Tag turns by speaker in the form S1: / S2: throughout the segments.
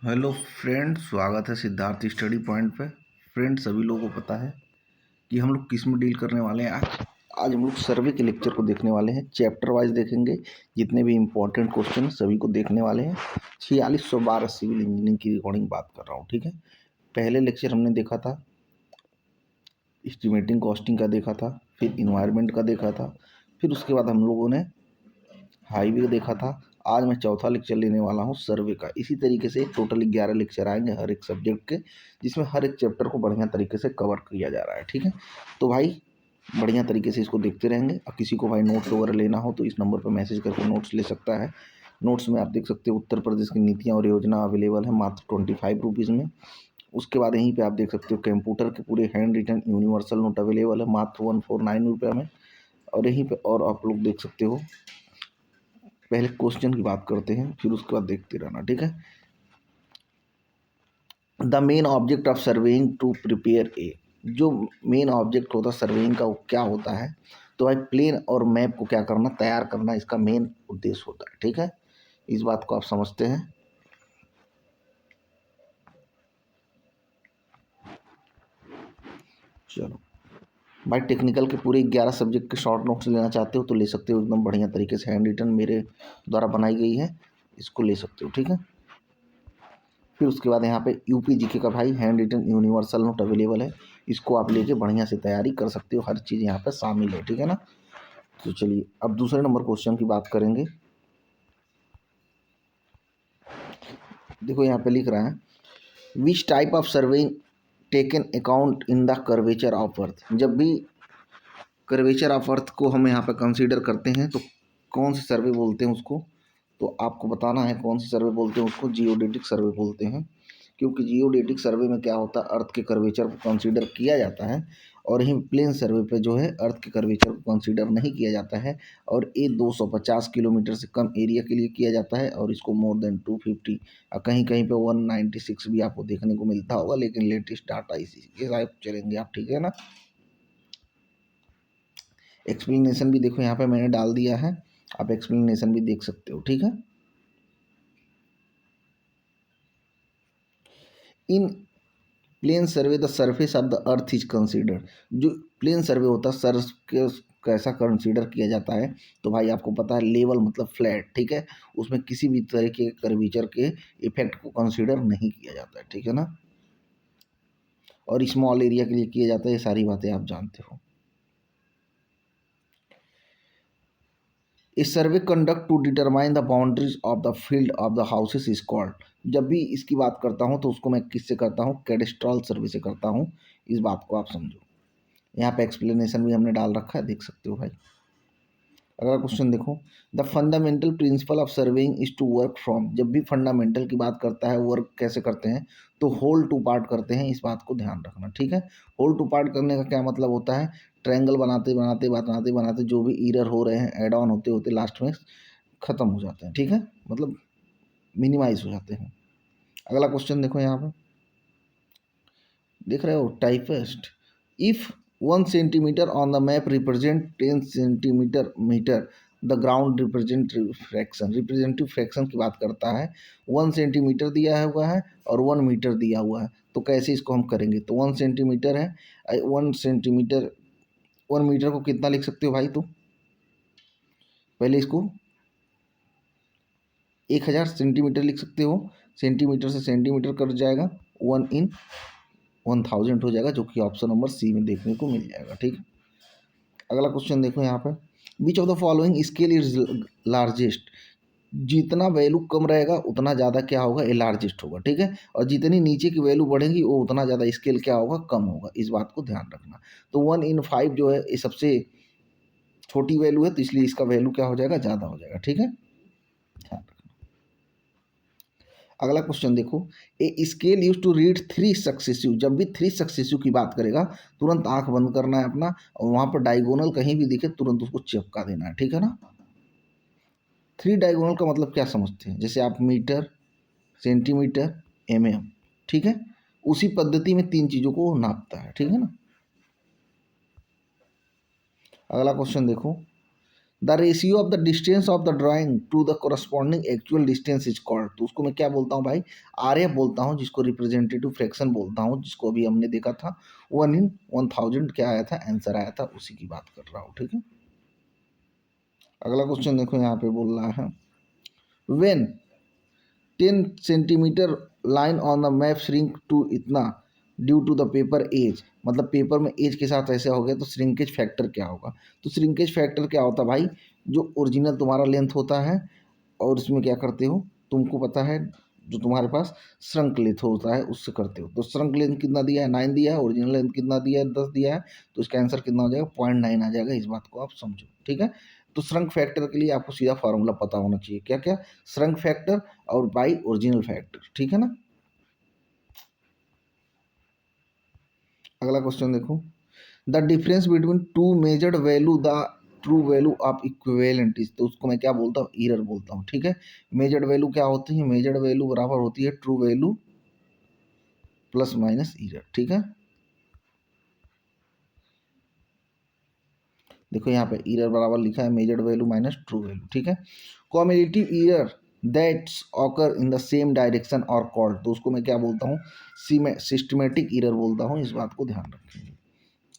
S1: Hello friend, स्वागत है Siddharth study point पे। फ्रेंड, सभी लोगों को पता है कि हम लोग किस में डील करने वाले हैं। आज हम लोग सर्वे के लेक्चर को देखने वाले हैं। चैप्टर वाइज देखेंगे, जितने भी इम्पोर्टेंट क्वेश्चन सभी को देखने वाले हैं। 4612 सिविल इंजीनियरिंग की रिकॉर्डिंग बात कर रहा हूँ, ठीक है। पहले लेक्चर हमने देखा था एस्टिमेटिंग कॉस्टिंग का, देखा था, फिर इन्वायरमेंट का देखा था, फिर उसके बाद हम लोगों ने हाईवे देखा था। आज मैं चौथा लेक्चर लेने वाला हूँ सर्वे का। इसी तरीके से टोटल 11 लेक्चर आएंगे हर एक सब्जेक्ट के, जिसमें हर एक चैप्टर को बढ़िया तरीके से कवर किया जा रहा है, ठीक है। तो भाई बढ़िया तरीके से इसको देखते रहेंगे। और किसी को भाई नोट्स वगैरह लेना हो तो इस नंबर पर मैसेज करके नोट्स ले सकता है। नोट्स में आप देख सकते हो उत्तर प्रदेश की नीतियाँ और योजना अवेलेबल है मात्र 25 रुपीज़ में। उसके बाद यहीं पे आप देख सकते हो कंप्यूटर के पूरे handwritten universal note available है मात्र 149 रुपये में। और यहीं पे और आप लोग देख सकते हो, पहले क्वेश्चन की बात करते हैं, फिर उसके बाद देखते रहना, ठीक है। The main object of surveying to prepare a, जो मेन ऑब्जेक्ट होता है सर्वेइंग का वो क्या होता है? तो भाई प्लेन और मैप को क्या करना, तैयार करना, इसका मेन उद्देश्य होता है, ठीक है। इस बात को आप समझते हैं। चलो भाई, टेक्निकल के पूरे 11 सब्जेक्ट के शॉर्ट नोट्स लेना चाहते हो तो ले सकते हो, एकदम बढ़िया तरीके से हैंड रिटन मेरे द्वारा बनाई गई है, इसको ले सकते हो, ठीक है। फिर उसके बाद यहाँ पे यूपी जीके का भाई handwritten universal note available है, इसको आप लेके बढ़िया से तैयारी कर सकते हो, हर चीज़ यहाँ पे शामिल है, ठीक है ना। तो चलिए अब दूसरे नंबर क्वेश्चन की बात करेंगे। देखो यहाँ पे लिख रहा है, which type of surveying taken account in the curvature of earth. जब भी कर्वेचर ऑफ अर्थ को हम यहाँ पे कंसीडर करते हैं तो कौन सी सर्वे बोलते हैं उसको, तो आपको बताना है कौन सी सर्वे बोलते हैं उसको। जियोडेटिक सर्वे बोलते हैं, क्योंकि जियोडेटिक सर्वे में क्या होता है, अर्थ के कर्वेचर को कंसीडर किया जाता है, और यही प्लेन सर्वे पे जो है अर्थ के कर्वेचर को कंसीडर नहीं किया जाता है। और ये 250 किलोमीटर से कम एरिया के लिए किया जाता है, और इसको मोर देन 250 और कहीं कहीं पे 196 भी आपको देखने को मिलता होगा, लेकिन लेटेस्ट डाटा इसी के साथ चलेंगे आप, ठीक है ना। एक्सप्लेनेशन भी देखो यहाँ पे मैंने डाल दिया है, आप एक्सप्लेनेशन भी देख सकते हो, ठीक है। In plane survey the surface of the earth is considered, जो प्लेन सर्वे होता है सर के कैसा कंसीडर किया जाता है, तो भाई आपको पता है लेवल मतलब फ्लैट, ठीक है। उसमें किसी भी तरह के कर्वेचर के इफेक्ट को कंसीडर नहीं किया जाता है, ठीक है ना। और स्मॉल एरिया के लिए किया जाता है, ये सारी बातें आप जानते हो। A survey conduct to determine the boundaries of the field of the houses is called. जब भी इसकी बात करता हूँ तो उसको मैं किससे करता हूँ, कैडेस्ट्रॉल सर्वे से करता हूँ। इस बात को आप समझो। यहाँ पे एक्सप्लेनेशन भी हमने डाल रखा है, देख सकते हो भाई। अगला क्वेश्चन देखो, the fundamental principle of surveying is to work from. जब भी फंडामेंटल की बात करता है, वर्क कैसे करते हैं, तो होल टू पार्ट करते हैं, इस बात को ध्यान रखना, ठीक है। होल टू पार्ट करने का क्या मतलब होता है, ट्रायंगल बनाते बनाते बनाते बनाते जो भी एरर हो रहे हैं एड ऑन होते होते लास्ट में ख़त्म हो जाते हैं, ठीक है, मतलब मिनिमाइज हो जाते हैं। अगला क्वेश्चन देखो यहाँ पर, देख रहे हो, टाइपेस्ट, if 1 centimetre on the map represent 10 centimetre the ground representative fraction. Representative fraction की बात करता है, 1 सेंटीमीटर दिया हुआ है और 1 मीटर दिया हुआ है, तो कैसे इसको हम करेंगे। तो 1 सेंटीमीटर है, 1 सेंटीमीटर, 1 मीटर को कितना लिख सकते हो भाई, तो पहले इसको 1000 सेंटीमीटर लिख सकते हो, सेंटीमीटर से सेंटीमीटर कट जाएगा, 1/1000 हो जाएगा, जो कि ऑप्शन नंबर सी में देखने को मिल जाएगा, ठीक। अगला क्वेश्चन देखो यहाँ पे, विच of the following scale is largest. जितना वैल्यू कम रहेगा उतना ज़्यादा क्या होगा, ये लार्जेस्ट होगा, ठीक है। और जितनी नीचे की वैल्यू बढ़ेगी वो उतना ज़्यादा स्केल क्या होगा, कम होगा, इस बात को ध्यान रखना। तो 1/5 जो है ये सबसे छोटी वैल्यू है, तो इसलिए इसका वैल्यू क्या हो जाएगा, ज़्यादा हो जाएगा, ठीक है। ध्यान रखना। अगला क्वेश्चन देखो, a scale use to read 3 successive. जब भी 3 सक्सेसिव की बात करेगा तुरंत आंख बंद करना है अपना, और वहाँ पर डायगोनल कहीं भी दिखे तुरंत उसको चिपका देना है, ठीक है ना। 3 डायगोनल का मतलब क्या समझते हैं, जैसे आप मीटर, सेंटीमीटर, mm, ठीक है, उसी पद्धति में 3 चीज़ों को वो नापता है, ठीक है ना। अगला क्वेश्चन देखो, the ratio of the distance of the drawing to the corresponding actual distance is called. तो उसको मैं क्या बोलता हूँ भाई, आर बोलता हूँ, जिसको रिप्रेजेंटेटिव फ्रैक्शन बोलता हूँ, जिसको अभी हमने देखा था 1/1000 क्या आया था, आंसर आया था, उसी की बात कर रहा हूँ। ठीक है, अगला क्वेश्चन देखो, यहाँ पे बोल रहा है when 10 centimetre line on the map shrink to इतना due to the paper age, मतलब पेपर में एज के साथ ऐसे हो गया तो श्रिंकेज फैक्टर क्या होगा। तो श्रिंकेज फैक्टर क्या होता है भाई, जो ओरिजिनल तुम्हारा लेंथ होता है और इसमें क्या करते हो, तुमको पता है जो तुम्हारे पास श्रंक लेंथ होता है उससे करते हो। तो श्रंक लेंथ कितना दिया है, 9 दिया है, ओरिजिनल लेंथ कितना दिया है, 10 दिया है, तो इसका आंसर कितना हो जाएगा, 0.9 आ जाएगा। इस बात को आप समझो। ठीक है, तो श्रंक फैक्टर के लिए आपको सीधा फार्मूला पता होना चाहिए, क्या क्या, श्रंक फैक्टर और बाई ओरिजिनल फैक्टर। ठीक है ना, अगला क्वेश्चन देखो, the difference between two measured value the true value of equivalent is. तो उसको मैं क्या बोलता हूँ, ईरर बोलता हूँ। ठीक है, मेजर्ड वैल्यू क्या होती है, मेजर्ड वैल्यू बराबर होती है true value plus minus error. ठीक है, देखो यहाँ पे ईरर बराबर लिखा है measured value minus true value. ठीक है, cumulative error that's occur in the same direction और कॉल्ड। तो उसको मैं क्या बोलता हूँ, सिस्टमेटिक ईरर बोलता हूँ। इस बात को ध्यान रखेंगे।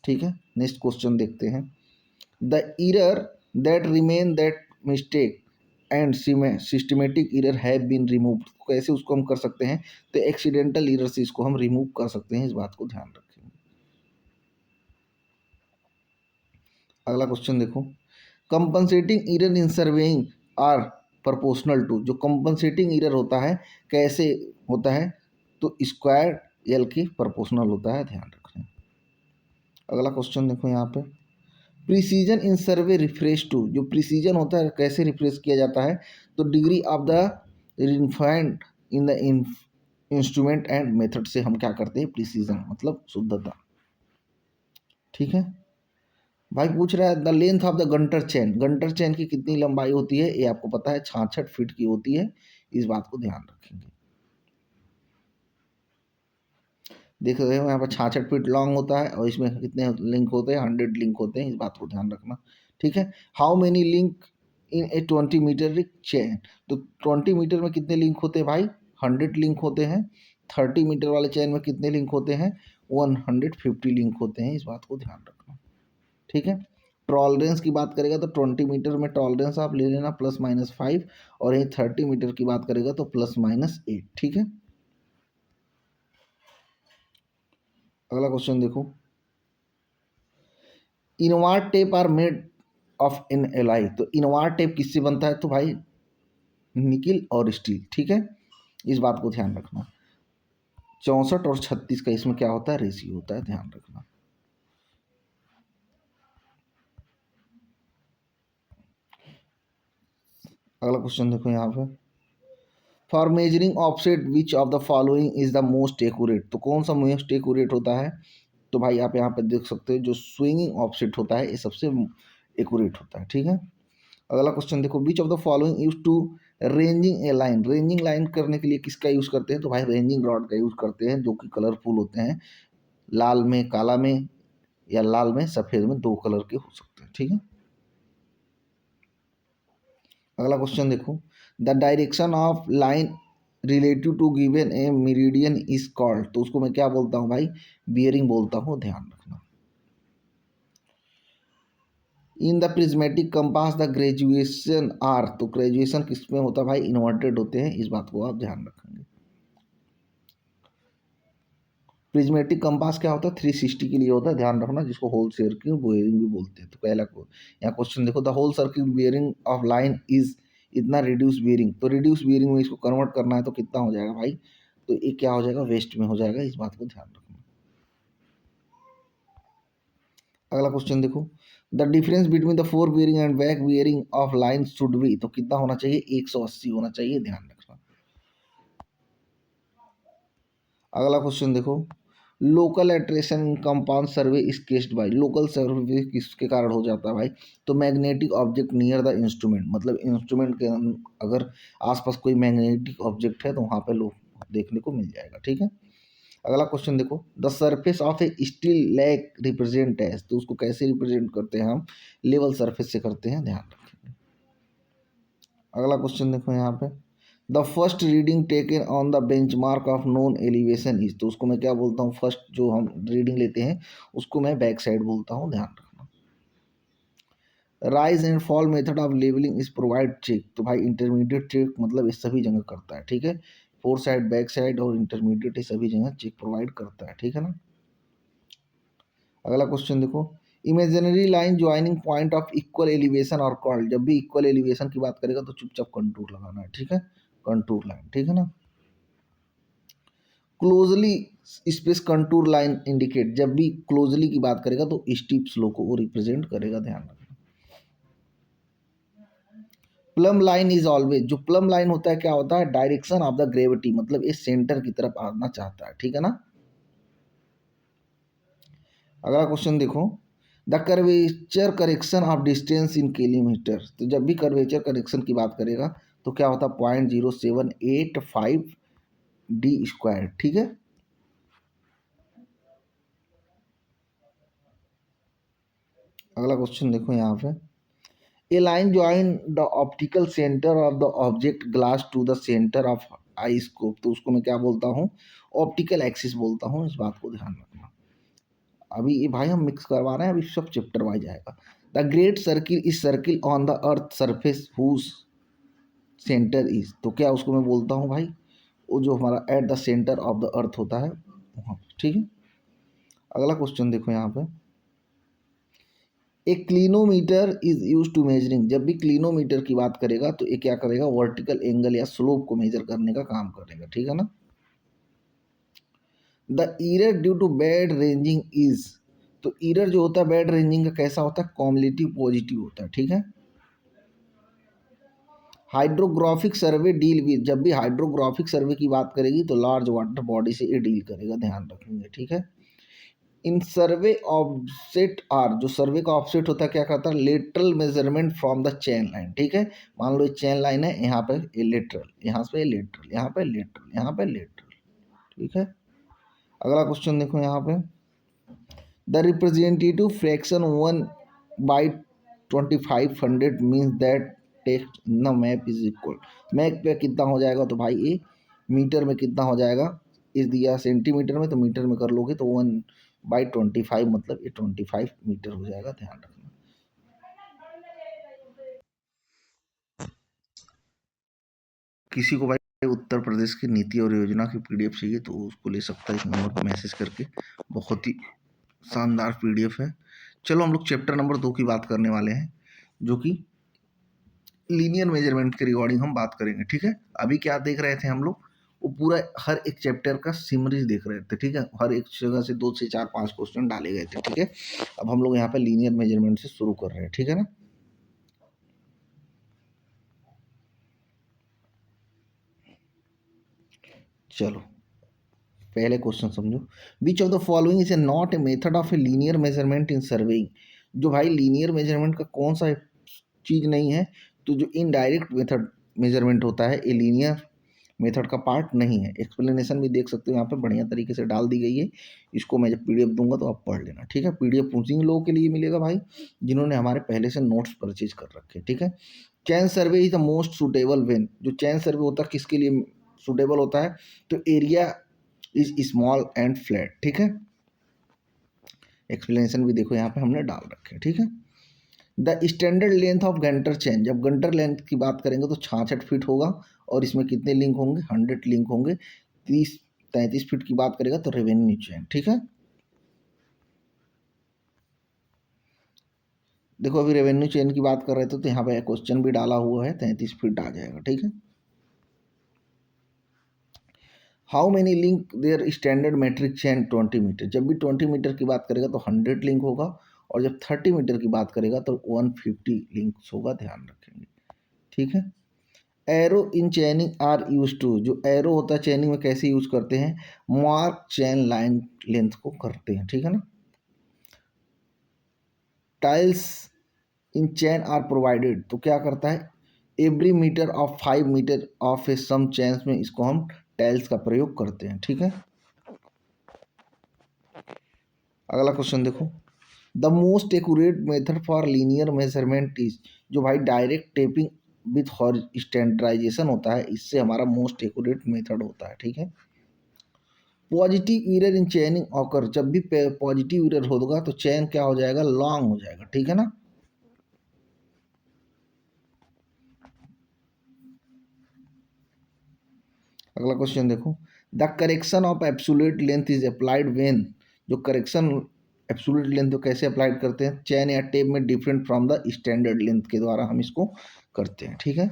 S1: ठीक है, नेक्स्ट क्वेश्चन देखते हैं, the error that remain that mistake and systematic error have been removed. कैसे उसको हम कर सकते हैं, तो एक्सीडेंटल ईरर से इसको हम रिमूव कर सकते हैं। इस बात को ध्यान रखेंगे। अगला क्वेश्चन देखो, compensating error in surveying are proportional to. जो कंपनसेटिंग ईरर होता है कैसे होता है, तो स्क्वायर एल के प्रोपोर्शनल होता है, ध्यान रखें। अगला क्वेश्चन देखो यहाँ पे, precision in survey refresh to. जो प्रिसीजन होता है कैसे रिफ्रेश किया जाता है, तो degree of the refined in the instrument and method से हम क्या करते हैं, प्रिसीजन मतलब शुद्धता। ठीक है, भाई पूछ रहा है the length of the Günter chain. Günter chain की कितनी लंबाई होती है, ये आपको पता है 66 फीट की होती है। इस बात को ध्यान रखेंगे। देख रहे हो यहाँ पर 66 फीट लॉन्ग होता है और इसमें कितने लिंक होते हैं, 100 लिंक होते हैं। इस बात को ध्यान रखना। ठीक है, how many link in a 20 metre chain. तो 20 मीटर में कितने लिंक होते हैं भाई, 100 लिंक होते हैं। 30 मीटर वाले चेन में कितने लिंक होते हैं, 150 लिंक होते हैं। इस बात को ध्यान रखना। ठीक है, टॉलरेंस की बात करेगा तो 20 मीटर में टॉलरेंस आप ले लेना +-5, और यही 30 मीटर की बात करेगा तो +-8। ठीक है, अगला क्वेश्चन देखो, invar tape are made of in alloy. तो इनवार टेप किससे बनता है, तो भाई निकिल और स्टील। ठीक है, इस बात को ध्यान रखना। 64 और 36 का इसमें क्या होता है, रेशियो होता है, ध्यान रखना। अगला क्वेश्चन देखो यहाँ पे, for measuring offset which of the following is the most accurate. तो कौन सा मोस्ट एक्यूरेट होता है, तो भाई आप यहाँ पे देख सकते हो जो स्विंगिंग ऑफसेट होता है ये सबसे एक्यूरेट होता है। ठीक है, अगला क्वेश्चन देखो, which of the following use to ranging a line. Ranging line करने के लिए किसका यूज करते हैं, तो भाई रेंजिंग रॉड का यूज करते हैं, जो कि कलरफुल होते हैं, लाल में काला में या लाल में सफेद में, 2 कलर के हो सकते हैं। ठीक है, अगला क्वेश्चन देखो, the direction of line relative to given a meridian is called. तो उसको मैं क्या बोलता हूँ भाई, बियरिंग बोलता हूँ, ध्यान रखना। In the prismatic compass the graduation are. तो ग्रेजुएशन किस में होता है भाई, इन्वर्टेड होते हैं। इस बात को आप ध्यान रखेंगे। प्रिज्मेटिक कंपास क्या होता है, 360 के लिए होता है, ध्यान रखना, जिसको होल सर्किल बियरिंग भी बोलते हैं। तो पहला को यहाँ क्वेश्चन देखो, the whole circle bearing of line is इतना रिड्यूस बियरिंग। तो रिड्यूस बियरिंग में इसको कन्वर्ट करना है तो कितना हो जाएगा भाई, तो ये क्या हो जाएगा, वेस्ट में हो जाएगा। इस बात को ध्यान रखना। अगला क्वेश्चन देखो, the difference between the four bearing and back bearing of line should be. तो कितना होना चाहिए, 180 होना चाहिए, ध्यान रखना। अगला क्वेश्चन देखो, local attraction compound survey is caused by. Local survey किसके कारण हो जाता है भाई, तो magnetic object near the instrument, मतलब इंस्ट्रूमेंट के अगर आसपास कोई मैग्नेटिक ऑब्जेक्ट है तो वहाँ पे लोग देखने को मिल जाएगा। ठीक है, अगला क्वेश्चन देखो, the surface of a still lake represent as. तो उसको कैसे रिप्रेजेंट करते हैं हम, लेवल सरफेस से करते हैं, ध्यान रखें। अगला क्वेश्चन देखो यहाँ पे, the first reading taken on the benchmark of known elevation is, तो उसको मैं क्या बोलता हूँ, फर्स्ट जो हम रीडिंग लेते हैं उसको मैं बैक साइड बोलता हूँ, ध्यान रखना। Rise and fall method of levelling is provide check, तो भाई इंटरमीडिएट चेक मतलब इस सभी जगह करता है, ठीक है। फोर साइड, बैक साइड और इंटरमीडिएट, ये सभी जगह चेक प्रोवाइड करता है, ठीक है ना। अगला क्वेश्चन देखो, imaginary line joining point of equal elevation और कॉल्ड, जब भी इक्वल एलिवेशन की बात करेगा तो चुपचाप कंटूर लगाना है, ठीक है, कंटूर लाइन, ठीक है ना। Closely space contour line indicate, जब भी क्लोजली की बात करेगा तो स्टीप स्लो को वो रिप्रेजेंट करेगा, ध्यान रखना। प्लम लाइन इज ऑलवेज, जो प्लम लाइन होता है क्या होता है, डायरेक्शन ऑफ द ग्रेविटी, मतलब ये सेंटर की तरफ आना चाहता है, ठीक है ना। अगला क्वेश्चन देखो, the curvature correction of distance in kilometre, तो जब भी कर्वेचर करेक्शन की बात करेगा तो क्या होता है, 0.0785 d², ठीक है। अगला क्वेश्चन देखो यहाँ पे, a line join the optical centre of the object glass to the centre of eye scope, तो उसको मैं क्या बोलता हूँ, ऑप्टिकल एक्सिस बोलता हूँ, इस बात को ध्यान रखना। अभी ये भाई हम मिक्स करवा रहे हैं, अभी सब चैप्टर वाइज आएगा। The great circle is circle on the earth surface whose centre is, तो क्या उसको मैं बोलता हूँ भाई, वो जो हमारा at the centre of the अर्थ होता है वहाँ पे, ठीक है। अगला क्वेश्चन देखो यहाँ पे, a clinometer is use to measuring, जब भी क्लिनोमीटर की बात करेगा तो ये क्या करेगा, वर्टिकल एंगल या स्लोप को मेजर करने का काम करेगा, ठीक है ना। The error due to bad ranging is, तो ईरर जो होता है बैड रेंजिंग का कैसा होता है, कॉम्युलेटिव पॉजिटिव होता है, ठीक है। हाइड्रोग्राफिक सर्वे डील विद, जब भी हाइड्रोग्राफिक सर्वे की बात करेगी तो लार्ज वाटर बॉडी से ये डील करेगा, ध्यान रखेंगे, ठीक है। इन सर्वे ऑफसेट आर, जो सर्वे का ऑफसेट होता है क्या करता है, lateral measurement from the chain line, ठीक है। मान लो ये चेन लाइन है, यहाँ पे ये लेटरल, यहाँ पे लेटरल, यहाँ पे लेटरल, यहाँ पे लेटरल, ठीक है। अगला क्वेश्चन देखो यहाँ पे, the representative fraction 1/2500 means that text in the map is equal, map पे कितना हो जाएगा, तो भाई ये मीटर में कितना हो जाएगा, इस दिया सेंटीमीटर में तो मीटर में कर लोगे तो 1/25 मतलब ये 25 मीटर हो जाएगा, ध्यान रखना। किसी को भाई उत्तर प्रदेश की नीति और योजना की पीडीएफ चाहिए तो उसको ले सकता है, इस नंबर पर मैसेज करके, बहुत ही शानदार पीडीएफ है। चलो हम लोग चैप्टर नंबर 2 की बात करने वाले हैं, जो कि लीनियर मेजरमेंट के रिगार्डिंग हम बात करेंगे, ठीक है। अभी क्या देख रहे थे हम लोग, वो पूरा हर एक चैप्टर का सिमरीज देख रहे थे, ठीक है, हर एक जगह से 2 से 4 5 क्वेश्चन डाले गए थे, ठीक है। अब हम लोग यहाँ पे लीनियर मेजरमेंट से शुरू कर रहे हैं, ठीक है ना। चलो पहले क्वेश्चन समझो, विच of the following is a not a method of a linear measurement in surveying, जो भाई लीनियर मेजरमेंट का कौन सा चीज़ नहीं है, तो जो इनडायरेक्ट मेथड मेजरमेंट होता है ये लीनियर मेथड का पार्ट नहीं है। एक्सप्लेनेशन भी देख सकते हो यहाँ पे बढ़िया तरीके से डाल दी गई है, इसको मैं जब पीडीएफ दूंगा तो आप पढ़ लेना, ठीक है। पीडीएफ उन्हीं लोगों के लिए मिलेगा भाई जिन्होंने हमारे पहले से नोट्स परचेज कर रखे, ठीक है। Chain survey is the most suitable when, जो चैन सर्वे होता है किसके लिए सुटेबल होता है, तो area is small and flat, ठीक है। एक्सप्लेनेशन भी देखो यहाँ पे हमने डाल रखे, ठीक है। The standard length of Günter chain, जब गंटर लेंथ की बात करेंगे तो 66 फीट होगा, और इसमें कितने लिंक होंगे, 100 लिंक होंगे। 30-33 फीट की बात करेगा तो रेवेन्यू चेन, ठीक है। देखो अभी रेवेन्यू चेन की बात कर रहे थे तो यहाँ पे क्वेश्चन भी डाला हुआ है, 33 फीट आ जाएगा, ठीक है। How many link there standard metric chain 20 metre, जब भी 20 मीटर की बात करेगा तो 100 लिंक होगा, और जब 30 मीटर की बात करेगा तो 150 लिंक्स होगा, ध्यान रखेंगे, ठीक है। Arrow in chaining are use to, जो एरो होता है चैनिंग में कैसे यूज करते हैं, मार्क चैन लाइन लेंथ को करते हैं, ठीक है ना। Tiles in chain are provided, तो क्या करता है, every metre of 5 metre of a some chains में इसको हम टाइल्स का प्रयोग करते हैं, ठीक है। अगला क्वेश्चन देखो, the most accurate method for linear measurement is, जो भाई direct taping with or standardisation होता है, इससे हमारा मोस्ट एक्यूरेट मेथड होता है। ठीक है। पॉजिटिव एरर इन चेनिंग ऑकर, जब भी पॉजिटिव एरर होगा तो चेन क्या हो जाएगा, लॉन्ग हो जाएगा। ठीक है ना। अगला क्वेश्चन देखो, the correction of absolute length is applied when, जो करेक्शन एब्सोल्यूट लेंथ तो कैसे अप्लाइड करते हैं, चेन या टेप में different from the standard length के द्वारा हम इसको करते हैं। ठीक है।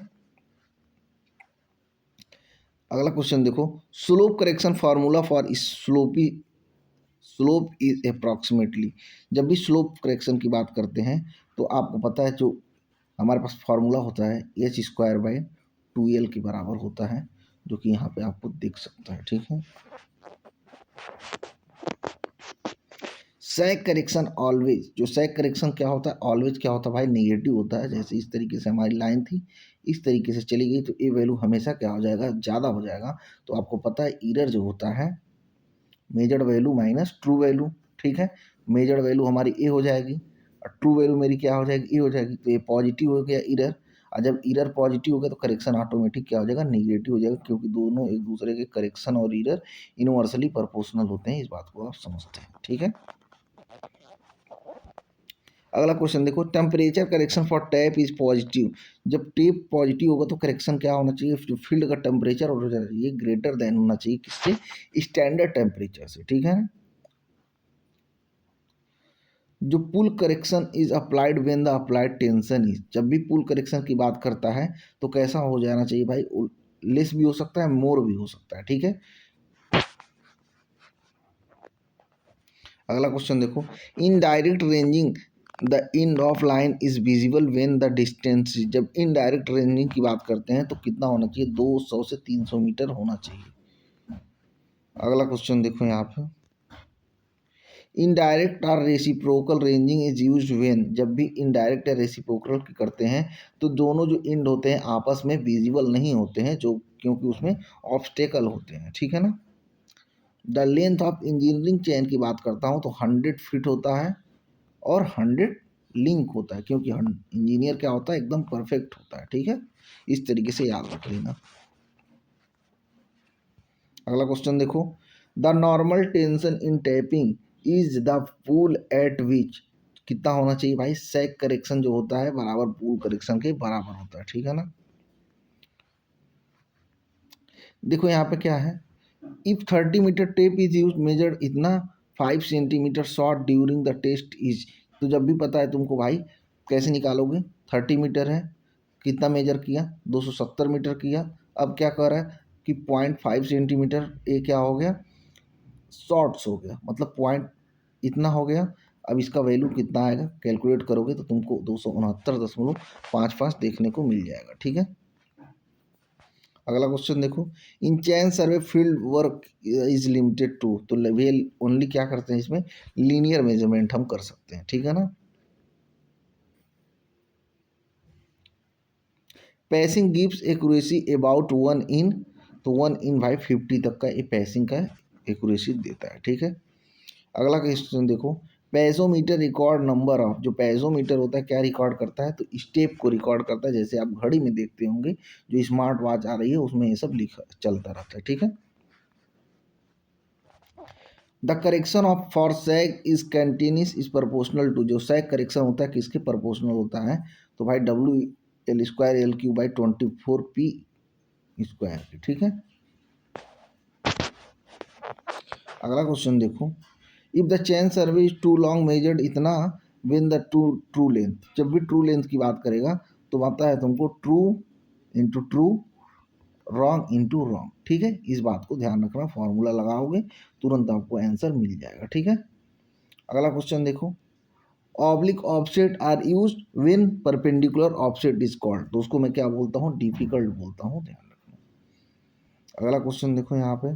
S1: अगला क्वेश्चन देखो, slope correction formula for sloppy slope is approximately, जब भी स्लोप करेक्शन की बात करते हैं तो आपको पता है जो हमारे पास फार्मूला होता है एच स्क्वायर बाई 2l के बराबर होता है, जो कि यहाँ पे आपको दिख सकता है। ठीक है। सैग करेक्शन ऑलवेज, जो सैग करेक्शन क्या होता है, ऑलवेज क्या होता है भाई, नेगेटिव होता है। जैसे इस तरीके से हमारी लाइन थी, इस तरीके से चली गई तो ए वैल्यू हमेशा क्या हो जाएगा, ज़्यादा हो जाएगा। तो आपको पता है ईरर जो होता है measured value minus true value. ठीक है। मेजर्ड वैल्यू हमारी ए हो जाएगी और ट्रू वैल्यू मेरी क्या हो जाएगी, ए हो जाएगी। तो ये पॉजिटिव हो गया ईरर, और जब ईरर पॉजिटिव हो गया तो करेक्शन ऑटोमेटिक क्या हो जाएगा, नेगेटिव हो जाएगा, क्योंकि दोनों एक दूसरे के करेक्शन और ईरर इनवर्सली प्रोपोर्शनल होते हैं। इस बात को आप समझते हैं। ठीक है। अगला क्वेश्चन देखो, temperature correction for tap is positive, जब टेप पॉजिटिव होगा तो करेक्शन क्या होना चाहिए, जो फील्ड का टेम्परेचर होना चाहिए ग्रेटर देन होना चाहिए किससे, स्टैंडर्ड टेम्परेचर से। ठीक है। जो pull correction is applied when the applied tension is, जब भी पुल करेक्शन की बात करता है तो कैसा हो जाना चाहिए भाई, लेस भी हो सकता है, मोर भी हो सकता है। ठीक है। अगला क्वेश्चन देखो, indirect ranging the end of line is visible when the distance, जब इनडायरेक्ट रेंजिंग की बात करते हैं तो कितना होना चाहिए, 200 से 300 मीटर होना चाहिए। अगला क्वेश्चन देखो यहाँ पे, इनडायरेक्ट और reciprocal ranging is used when, जब भी इनडायरेक्ट या रेसिप्रोकल करते हैं तो दोनों जो एंड होते हैं आपस में विजिबल नहीं होते हैं, जो क्योंकि उसमें ऑब्स्टेकल होते हैं। ठीक है ना। The length of engineering chain की बात करता हूँ तो 100 फीट होता है और 100 लिंक होता है, क्योंकि इंजीनियर क्या होता है, एकदम परफेक्ट होता है। ठीक है। इस तरीके से याद रख लेना। अगला क्वेश्चन देखो, the normal tension in taping is the pull at which, कितना होना चाहिए भाई, सैग करेक्शन जो होता है बराबर पुल करेक्शन के बराबर होता है। ठीक है ना। देखो यहाँ पे क्या है, if 30 metre tape is use measured इतना 5 centimetre short during the test is, तो जब भी पता है तुमको भाई कैसे निकालोगे, 30 मीटर है, कितना मेजर किया, 270 मीटर किया। अब क्या कर रहा है कि 0.5 सेंटीमीटर ये क्या हो गया, शॉर्ट्स हो गया, मतलब पॉइंट इतना हो गया। अब इसका वैल्यू कितना आएगा, कैलकुलेट करोगे तो तुमको 269.55 देखने को मिल जाएगा। ठीक है। अगला क्वेश्चन देखो, in chain survey field work is limited to, तो लेवल ओनली क्या करते हैं इसमें, लीनियर मेजरमेंट हम कर सकते हैं। ठीक है ना। पैसिंग गिव्स एक्यूरेसी अबाउट 1 इन, तो 1 इन भाई 50 तक का ये पैसिंग का एक्यूरेसी देता है। ठीक है। अगला क्वेश्चन देखो, पैजोमीटर रिकॉर्ड नंबर ऑफ, जो पैजोमीटर होता है क्या रिकॉर्ड करता है, तो स्टेप को रिकॉर्ड करता है। जैसे आप घड़ी में देखते होंगे जो स्मार्ट वॉच आ रही है उसमें ये सब लिखा चलता रहता है। ठीक है। The correction of for sag is continuous is proportional to, जो सैग करेक्शन होता है किसके प्रोपोर्शनल होता है, तो भाई WL² L³/24 P स्क्वायर। ठीक है। अगला क्वेश्चन देखो, if the chain survey is too long measured इतना विन द ट्रू लेंथ, जब भी ट्रू लेंथ की बात करेगा तो आता है तुमको true into true, wrong into wrong. ठीक है। इस बात को ध्यान रखना, फॉर्मूला लगाओगे तुरंत आपको आंसर मिल जाएगा। ठीक है। अगला क्वेश्चन देखो, oblique offset are use when perpendicular offset is called, तो उसको मैं क्या बोलता हूँ, डिफिकल्ट बोलता हूँ, ध्यान रखना। अगला क्वेश्चन देखो यहाँ पे,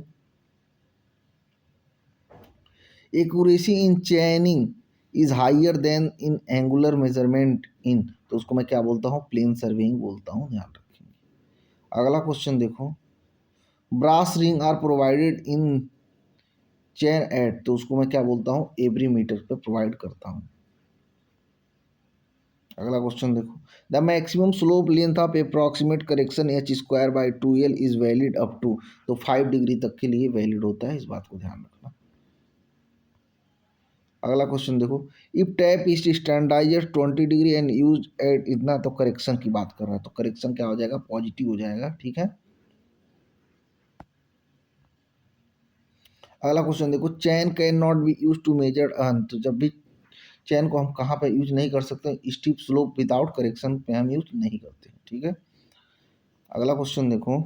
S1: accuracy in chaining is higher than in angular measurement in, तो उसको मैं क्या बोलता हूँ, प्लेन सर्वेइंग बोलता हूँ, ध्यान रखेंगे। अगला क्वेश्चन देखो, brass ring are provided in chain at, तो उसको मैं क्या बोलता हूँ, एवरी मीटर पे प्रोवाइड करता हूँ। अगला क्वेश्चन देखो, the maximum slope length of approximate correction H square by 2l is valid up to, तो 5 डिग्री तक के लिए वैलिड होता है, इस बात को ध्यान रखना। अगला क्वेश्चन देखो, if tape is standardise 20 degree and use at इतना, तो करेक्शन की बात कर रहा है, तो करेक्शन क्या हो जाएगा, पॉजिटिव हो जाएगा, ठीक है। अगला क्वेश्चन देखो, chain can not be use to measure अर्न, तो जब भी चैन को हम कहाँ पे यूज नहीं कर सकते, स्टीप स्लोप विदाउट करेक्शन पे हम यूज नहीं करते, ठीक है। अगला क्वेश्चन देखो,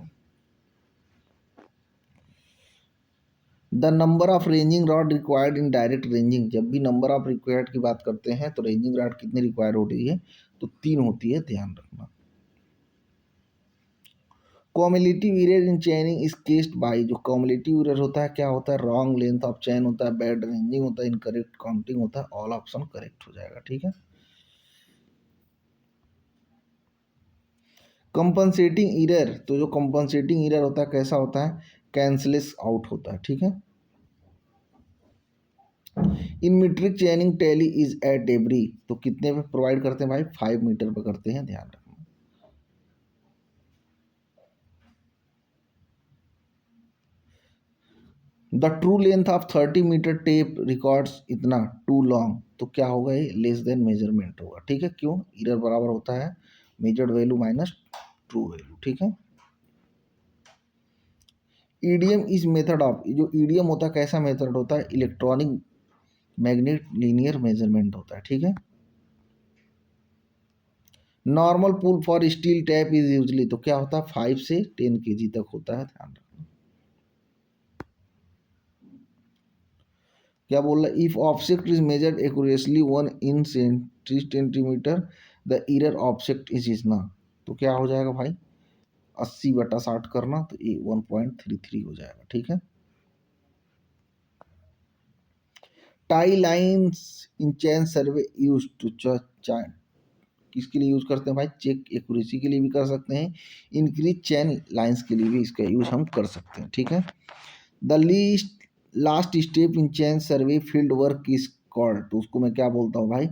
S1: the number of ranging rod required in direct ranging, जब भी नंबर ऑफ रिक्वायर्ड की बात करते हैं तो रेंजिंग रॉड कितनी रिक्वायर होती है, तो 3 होती है, ध्यान रखना। Cumulative error in चेनिंग is केस्ड by, जो कॉम्युलेटिव एरर होता है क्या होता है, रॉन्ग लेंथ ऑफ चैन होता है, बैड रेंजिंग होता है, इनकरेक्ट काउंटिंग होता है, ऑल ऑप्शन करेक्ट हो जाएगा, ठीक है। कंपनसेटिंग एरर, तो जो कंपनसेटिंग एरर होता है कैसा होता है, कैंसलेस आउट होता है, ठीक है। In metric chaining tally is at every, तो कितने पे प्रोवाइड करते हैं भाई, 5 मीटर पे करते हैं, ध्यान रखना। The true length of 30 metre tape records इतना टू लॉन्ग, तो क्या होगा, ये लेस देन मेजरमेंट होगा, ठीक है। क्यों, एरर बराबर होता है measured value minus true value, ठीक है। ईडीएम इज मेथड ऑफ, जो ईडीएम होता है कैसा मेथड होता है, इलेक्ट्रॉनिक मैग्नेट लीनियर मेजरमेंट होता है, ठीक है। Normal pull for steel tape is usually, तो क्या होता है 5 से 10 kg तक होता है, ध्यान रखना। क्या बोल रहा है, if object is measured accurately 1 in 60 centimetre the error object is ना, तो क्या हो जाएगा भाई, 80/60 करना, तो ये 1.33 हो जाएगा, ठीक है। Tie lines in chain survey use to, किसके लिए यूज करते हैं भाई, चेक एक्यूरेसी के लिए भी कर सकते हैं, इंक्रीज चैन लाइंस के लिए भी इसका यूज हम कर सकते हैं, ठीक है। The least last step in chain survey field work is called, तो उसको मैं क्या बोलता हूँ भाई,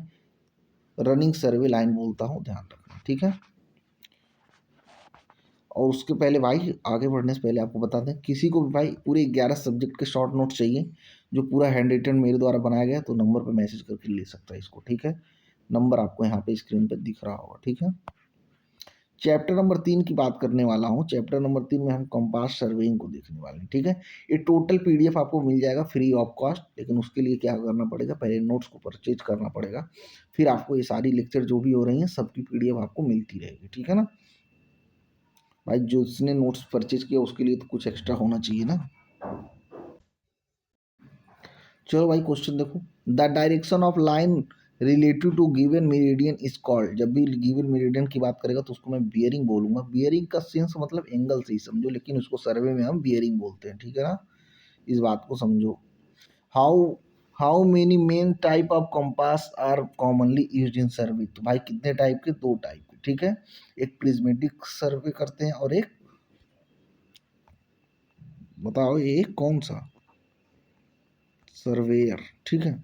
S1: रनिंग सर्वे लाइन बोलता हूँ, ध्यान रखना, ठीक है। और उसके पहले भाई आगे बढ़ने से पहले आपको बता दें, किसी को भी भाई पूरे 11 सब्जेक्ट के शॉर्ट नोट चाहिए जो पूरा हैंड रिटन मेरे द्वारा बनाया गया, तो नंबर पर मैसेज करके ले सकता है इसको, ठीक है। नंबर आपको यहाँ पे स्क्रीन पर दिख रहा होगा, ठीक है। चैप्टर नंबर 3 की बात करने वाला हूँ। चैप्टर नंबर 3 में हम कंपास सर्वेइंग को देखने वाले हैं, ठीक है। ये टोटल पीडीएफ आपको मिल जाएगा फ्री ऑफ कॉस्ट, लेकिन उसके लिए क्या करना पड़ेगा, पहले नोट्स को परचेज करना पड़ेगा, फिर आपको ये सारी लेक्चर जो भी हो रही हैं सबकी पीडीएफ आपको मिलती रहेगी, ठीक है ना भाई। जो उसने नोट्स परचेज किया उसके लिए तो कुछ एक्स्ट्रा होना चाहिए ना। चलो भाई क्वेश्चन देखो, the direction of line relative to given meridian is called, जब भी गिवन मेरिडियन की बात करेगा तो उसको मैं बियरिंग बोलूंगा। बियरिंग का सेंस मतलब एंगल से ही समझो, लेकिन उसको सर्वे में हम बियरिंग बोलते हैं, ठीक है ना, इस बात को समझो। How how many main type of compass are commonly use in survey, तो भाई कितने टाइप के, 2 टाइप के, ठीक है। एक प्रिज्मेटिक सर्वे करते हैं और एक, बताओ ये कौन सा, सर्वेयर, ठीक है।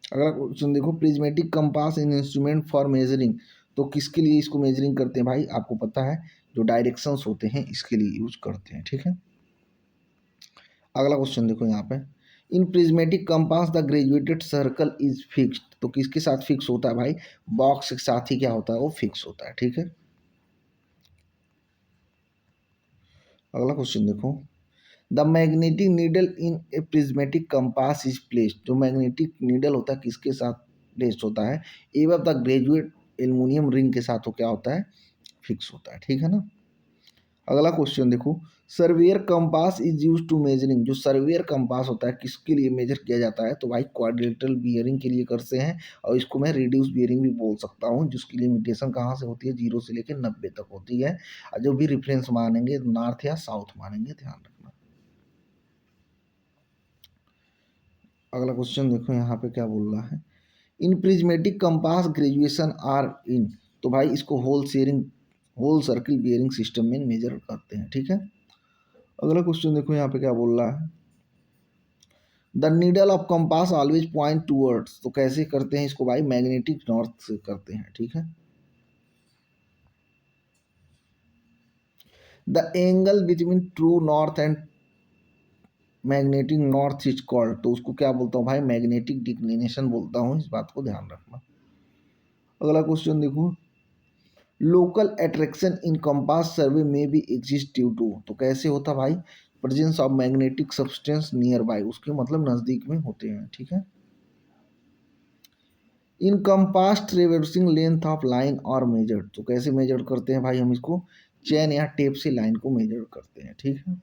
S1: अगला क्वेश्चन देखो, prismatic compass in instrument for measuring, तो किसके लिए इसको मेजरिंग करते हैं भाई, आपको पता है जो डायरेक्शंस होते हैं इसके लिए यूज करते हैं, ठीक है। अगला क्वेश्चन देखो यहाँ पे, इन prismatic compass the graduated circle is fixed, तो किसके साथ फिक्स होता है भाई, बॉक्स के साथ ही क्या होता है, वो फिक्स होता है, ठीक है। अगला क्वेश्चन देखो, the magnetic needle in A prismatic compass is placed, जो मैग्नेटिक नीडल होता है किसके साथ प्लेस्ड होता है, एवं द ग्रेजुएट एल्युमिनियम रिंग के साथ वो क्या होता है, फिक्स होता है, ठीक है ना। अगला क्वेश्चन देखो, surveyor compass is use to measuring, जो सर्वेयर कंपास होता है किसके लिए मेजर किया जाता है, तो भाई क्वाड्रिलेटरल बियरिंग के लिए करते हैं, और इसको मैं रिड्यूस बियरिंग भी बोल सकता हूँ, जिसकी लिमिटेशन कहाँ से होती है, 0 से लेकर 90 तक होती है, और जो भी रेफरेंस मानेंगे नॉर्थ या साउथ मानेंगे, ध्यान रखना। अगला क्वेश्चन देखो यहाँ पे क्या बोल रहा है, in prismatic compass graduation are in, तो भाई इसको होल सर्किल बियरिंग सिस्टम में मेजर करते हैं, ठीक है। अगला क्वेश्चन देखो यहाँ पे क्या बोल रहा है, the needle of compass always point towards, तो कैसे करते हैं इसको भाई, मैग्नेटिक नॉर्थ से करते हैं, ठीक है। The angle between true north and magnetic north is called, तो उसको क्या बोलता हूँ भाई, मैग्नेटिक डिक्लिनेशन बोलता हूँ, इस बात को ध्यान रखना। अगला क्वेश्चन देखो, local attraction in compass survey में भी एग्जिस्ट ड्यू टू, तो कैसे होता भाई, presence of magnetic substance nearby, उसके मतलब नज़दीक में होते हैं, ठीक है। In compass traversing length of line और मेजर्ड, तो कैसे मेजर करते हैं भाई, हम इसको चैन या टेप से लाइन को मेजर करते हैं, ठीक है।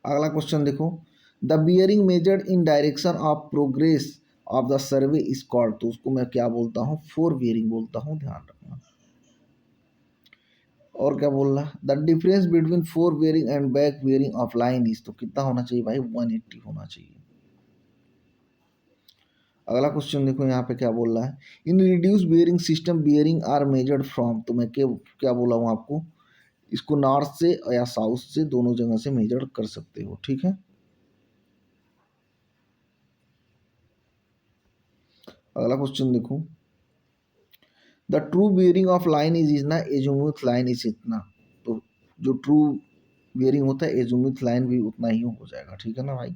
S1: अगला क्वेश्चन देखो, the bearing measured in direction of progress of the survey is called, तो उसको मैं क्या बोलता हूँ, फोर बियरिंग बोलता हूँ, ध्यान रखना। और क्या बोल रहा है, the difference between four bearing and back bearing of line is, तो कितना होना चाहिए भाई, 180 होना चाहिए। अगला क्वेश्चन देखो यहाँ पे क्या बोल रहा है, in reduce bearing system bearing are measured from, तो मैं क्या क्या बोला हूँ आपको, इसको नॉर्थ से या साउथ से दोनों जगह से मेजर कर सकते हो, ठीक है। अगला क्वेश्चन देखो, the true bearing of line is इतना, एजुमुथ लाइन इज इतना, तो जो ट्रू बियरिंग होता है एजुमुथ लाइन भी उतना ही हो जाएगा, ठीक है ना भाई।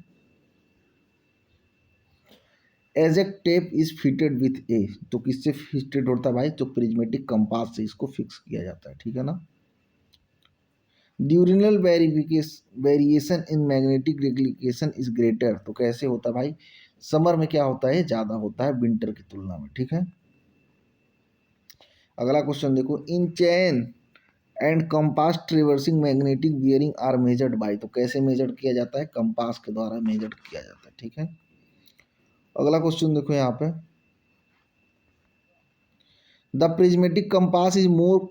S1: As a tape is fitted with a, तो किससे फिटेड होता है भाई, तो प्रिज्मेटिक कंपास से इसको फिक्स किया जाता है, ठीक है ना। Diurnal variation in magnetic regulation is greater, तो कैसे होता है भाई, समर में क्या होता है, ज़्यादा होता है विंटर की तुलना में, ठीक है। अगला क्वेश्चन देखो, in chain and compass traversing magnetic bearing are measured by, तो कैसे मेजर किया जाता है, कंपास के द्वारा मेजर किया जाता है, ठीक है। अगला क्वेश्चन देखो यहाँ पे, the prismatic compass is more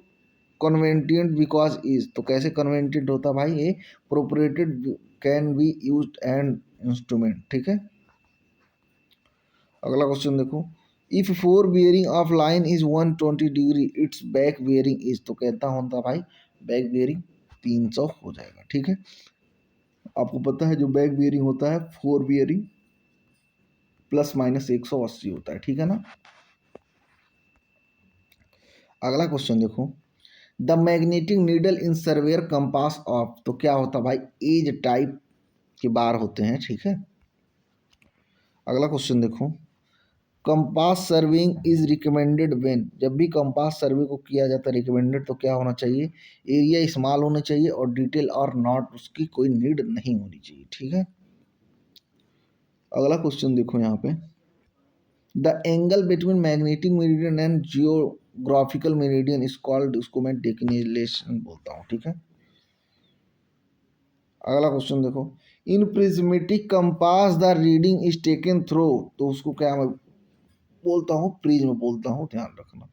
S1: convenient because is, तो कैसे कन्वेंटेंट होता है भाई, ये operated can be used and instrument, ठीक है। अगला क्वेश्चन देखो, if fore bearing of line is 120 degree its back bearing is, तो कहता होता भाई बैक बियरिंग 300 हो जाएगा, ठीक है। आपको पता है जो बैक बियरिंग होता है फोर बियरिंग प्लस माइनस 180 होता है, ठीक है ना। अगला क्वेश्चन देखो, the magnetic needle in surveyor compass of, तो क्या होता है भाई, एज टाइप के बार होते हैं, ठीक है। अगला क्वेश्चन देखो, compass serving is recommended when, जब भी कंपास सर्वे को किया जाता है रिकमेंडेड, तो क्या होना चाहिए, एरिया स्मॉल होना चाहिए और डिटेल और नॉट उसकी कोई नीड नहीं होनी चाहिए, ठीक है। अगला क्वेश्चन देखो यहाँ पे, the angle between magnetic meridian and geographical meridian is called, उसको मैं डिक्लिनेशन बोलता हूँ, ठीक है। अगला क्वेश्चन देखो, इन prismatic compass the reading is taken through, तो उसको क्या मैं बोलता हूँ, प्रिज्म बोलता हूँ, ध्यान रखना।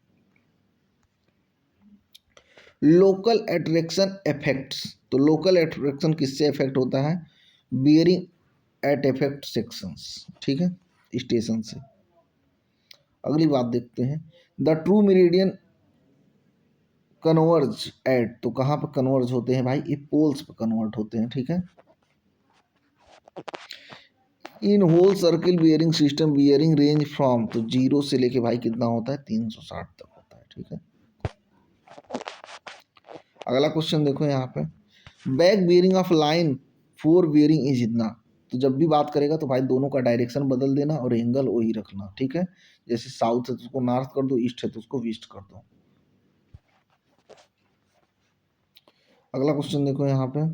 S1: लोकल अट्रैक्शन इफेक्ट्स, तो लोकल अट्रैक्शन किससे इफेक्ट होता है, बियरिंग एट इफेक्ट सेक्शंस, ठीक है, स्टेशन से। अगली बात देखते हैं, the true meridian converge eight, तो कहाँ पर कन्वर्ज होते हैं भाई, ये पोल्स पर कन्वर्ट होते हैं, ठीक है। In whole circle bearing system bearing range from, तो जीरो से लेके भाई कितना होता है, 360 तक होता है, ठीक है। अगला क्वेश्चन देखो यहाँ पे, back bearing of line four bearing is इतना, तो जब भी बात करेगा तो भाई दोनों का डायरेक्शन बदल देना और एंगल वही रखना, ठीक है। जैसे साउथ है तो उसको नॉर्थ कर दो, ईस्ट है तो उसको वेस्ट कर दो। अगला क्वेश्चन देखो यहाँ पे,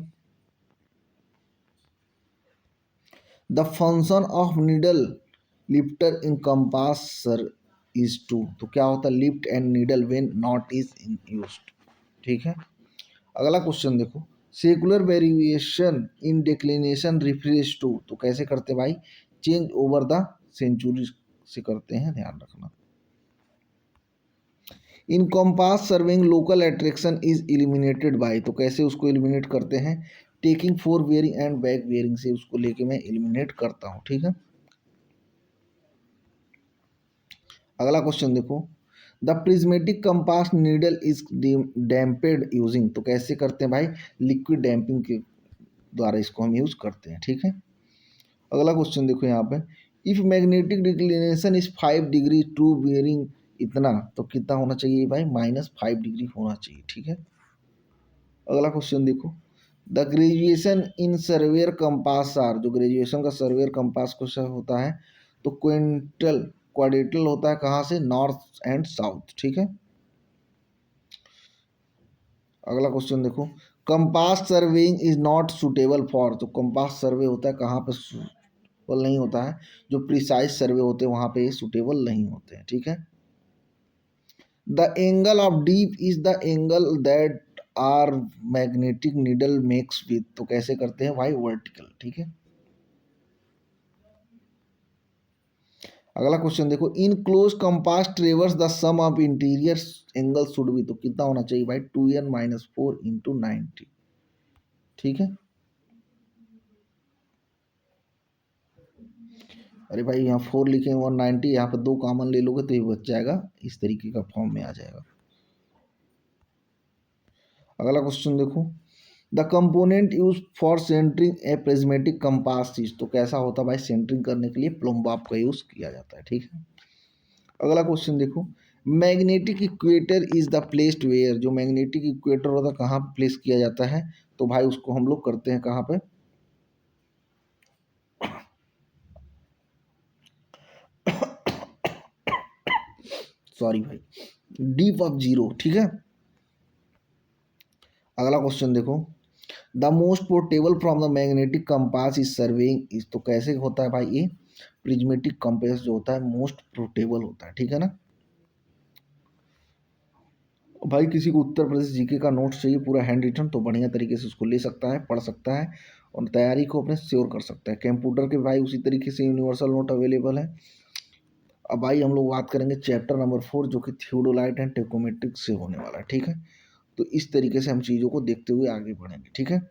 S1: the function of needle lifter in compass sir is to, तो क्या होता है, lift and needle when not is in used, ठीक है। अगला क्वेश्चन देखो, secular variation in declination refresh to, तो कैसे करते भाई, चेंज ओवर द सेंचुरी से करते हैं, ध्यान रखना। In compass surveying local attraction is eliminated by, तो कैसे उसको एलिमिनेट करते हैं, taking fore bearing and back bearing से उसको लेके मैं एलिमिनेट करता हूँ, ठीक है। अगला क्वेश्चन देखो, the prismatic compass needle is damped using, तो कैसे करते हैं भाई, लिक्विड डैम्पिंग के द्वारा इसको हम यूज करते हैं, ठीक है। अगला क्वेश्चन देखो यहाँ पे, if magnetic declination is 5 degree true bearing इतना, तो कितना होना चाहिए भाई, -5 डिग्री होना चाहिए, ठीक है। अगला क्वेश्चन देखो, the graduation in surveyor compass are, जो ग्रेजुएशन का सर्वेयर कंपास क्वेश्चन होता है तो क्विंटल क्वाड्रेटल होता है कहाँ से, नॉर्थ एंड साउथ, ठीक है। अगला क्वेश्चन देखो, compass surveying is not suitable for, तो कंपास सर्वे होता है कहाँ पे सुटेबल नहीं होता है, जो प्रिसाइज सर्वे होते हैं वहाँ पे ये सुटेबल नहीं होते हैं, ठीक है। The angle of dip is the angle that are magnetic needle makes with, तो कैसे करते हैं भाई, वर्टिकल, ठीक है। अगला क्वेश्चन देखो, in close compass traverse the sum of interior angle should be, तो कितना होना चाहिए भाई, 2n-4 × 90, ठीक है। अरे भाई यहाँ 4 लिखे 190, यहाँ पर 2 कॉमन ले लोगे तो ये बच जाएगा, इस तरीके का फॉर्म में आ जाएगा। अगला क्वेश्चन देखो, the component use for centring a prismatic compass is, तो कैसा होता है भाई, सेंटरिंग करने के लिए प्लम बॉब का यूज किया जाता है, ठीक है। अगला क्वेश्चन देखो, magnetic equator is the placed where, जो मैग्नेटिक इक्वेटर होता है कहाँ पे प्लेस किया जाता है, तो भाई उसको हम लोग करते हैं कहाँ पे, सॉरी भाई, डीप ऑफ जीरो, ठीक है। अगला क्वेश्चन देखो, the most portable from the magnetic compass is surveying is, तो कैसे होता है भाई, ये प्रिज्मेटिक कंपास जो होता है मोस्ट पोर्टेबल होता है, ठीक है ना। भाई किसी को उत्तर प्रदेश जीके का नोट्स चाहिए पूरा हैंड रिटन, तो बढ़िया तरीके से उसको ले सकता है, पढ़ सकता है और तैयारी को अपने श्योर कर सकता है। कंप्यूटर के भाई उसी तरीके से यूनिवर्सल नोट अवेलेबल है। अब भाई हम लोग बात करेंगे चैप्टर नंबर 4 जो कि थियोडोलाइट एंड टेकोमेट्रिक से होने वाला है, ठीक है। तो इस तरीके से हम चीज़ों को देखते हुए आगे बढ़ेंगे, ठीक है।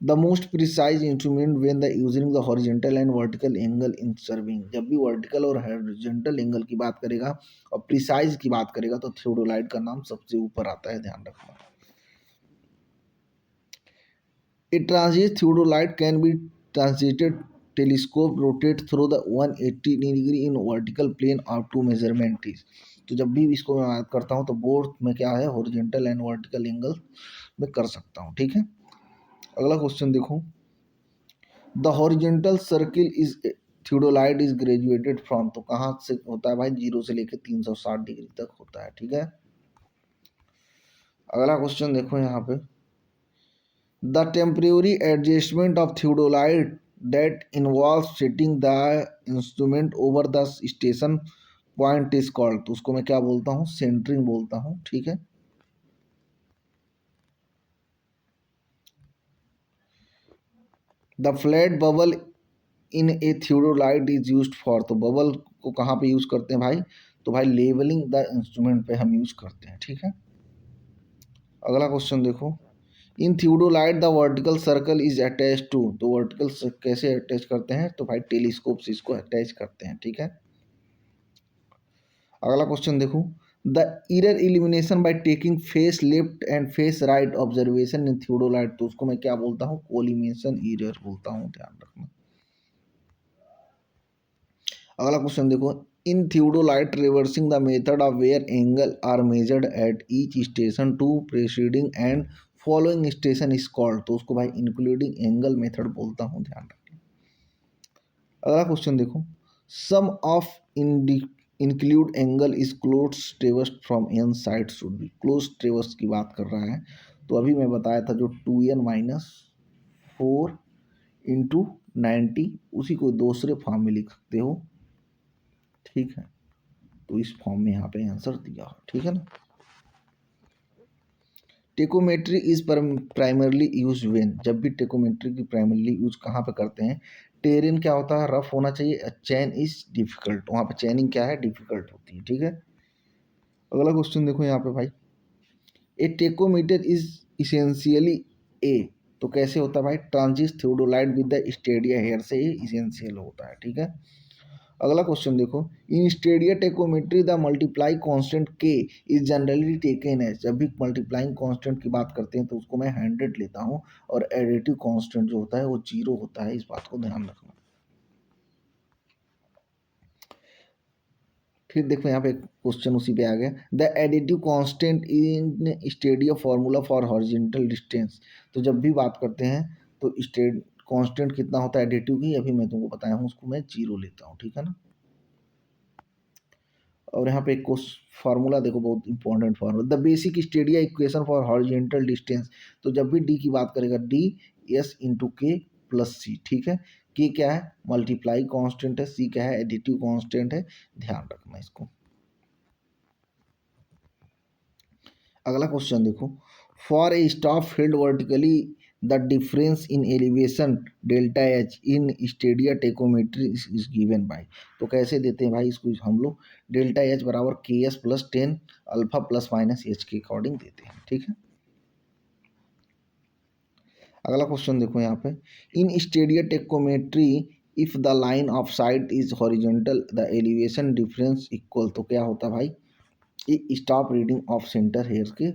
S1: The most precise instrument when the using the horizontal and vertical angle in serving, जब भी वर्टिकल और हॉरिजेंटल एंगल की बात करेगा और प्रिसाइज की बात करेगा तो थियोडोलाइट का नाम सबसे ऊपर आता है, ध्यान रखना। A transient theodolite can be translated telescope rotate through the 180 degree in vertical plane of two measurement is, तो जब भी इसको मैं बात करता हूँ तो बोर्ड में क्या है, हॉरिजेंटल एंड वर्टिकल एंगल में कर सकता हूँ, ठीक है। अगला क्वेश्चन देखो, the horizontal circle is theodolite is graduated from, तो कहाँ से होता है भाई, 0 से लेकर 360 डिग्री तक होता है, ठीक है। अगला क्वेश्चन देखो यहाँ पे, the temporary adjustment of theodolite that involves setting the instrument over the station point is called, तो उसको मैं क्या बोलता हूँ, सेंटरिंग बोलता हूँ, ठीक है। The flat bubble in A theodolite is used for, तो बबल को कहाँ पे यूज करते हैं भाई, तो भाई लेवलिंग द इंस्ट्रूमेंट पे हम यूज करते हैं, ठीक है। अगला क्वेश्चन देखो, in theodolite the vertical circle is attach to, तो वर्टिकल कैसे अटैच करते हैं, तो भाई टेलीस्कोप से इसको अटैच करते हैं, ठीक है। अगला क्वेश्चन देखो, the error elimination by taking face left and face right observation in theodolite, तो उसको मैं क्या बोलता हूँ, कोलिमेशन इरर बोलता हूँ, ध्यान रखना। अगला क्वेश्चन देखो, in theodolite reversing the method of where angle are measured at each station to preceding and following station is called, तो उसको भाई इंक्लूडिंग एंगल मेथड बोलता हूँ, ध्यान रखना। अगला क्वेश्चन देखो, sum of include angle is close traverse from n side should be, close traverse की बात कर रहा है, तो अभी मैं बताया था जो 2n-4 × 90, उसी को दूसरे फॉर्म में लिख सकते हो, ठीक है। तो इस फॉर्म में यहाँ पे आंसर दिया हो, ठीक है ना। टेकोमेट्री इज प्राइमरली यूज वेन, जब भी टेकोमेट्री की प्राइमरली यूज कहाँ पे करते हैं, टेरेन क्या होता है, रफ होना चाहिए, चैन इज डिफिकल्ट, वहाँ पे चैनिंग क्या है, डिफिकल्ट होती है, ठीक है। अगला क्वेश्चन देखो यहाँ पे भाई, a tacheometer is essentially a, तो कैसे होता है भाई, transit theodolite with the stadia hair से ये इसेंशियल होता है, ठीक है। अगला क्वेश्चन देखो, इन stadia टेकोमेट्री the multiply constant K is generally taken as, जब भी मल्टीप्लाइंग कांस्टेंट की बात करते हैं तो उसको मैं 100 लेता हूँ और एडिटिव कांस्टेंट जो होता है वो 0 होता है, इस बात को ध्यान रखना, फिर देखो यहाँ पे क्वेश्चन उसी पे आ गया, the additive constant in Stadia formula for horizontal distance. तो जब भी बात करते हैं तो स्टेड कांस्टेंट कितना होता है एडिटिव की, अभी मैं तुमको बताया हूँ, उसको मैं 0 लेता हूँ, ठीक है ना। और यहाँ पे एक फार्मूला देखो, बहुत important formula, the basic Stadia equation for horizontal distance. तो जब भी डी की बात करेगा, डी एस इंटू के प्लस सी, ठीक है। के क्या है, मल्टीप्लाई कांस्टेंट है, सी क्या है, एडिटिव कांस्टेंट है, ध्यान रखना इसको। अगला क्वेश्चन देखो, for a stop field vertically the difference in elevation delta H in stadia tacheometry is given by. तो कैसे देते हैं भाई इसको हम लोग, डेल्टा एच बराबर K S plus 10 alpha plus minus H के अकॉर्डिंग देते हैं, ठीक है। अगला क्वेश्चन देखो यहाँ पे, in stadia tacheometry if the line of sight is horizontal the elevation difference equal. तो क्या होता है भाई, ये stop reading of centre hair के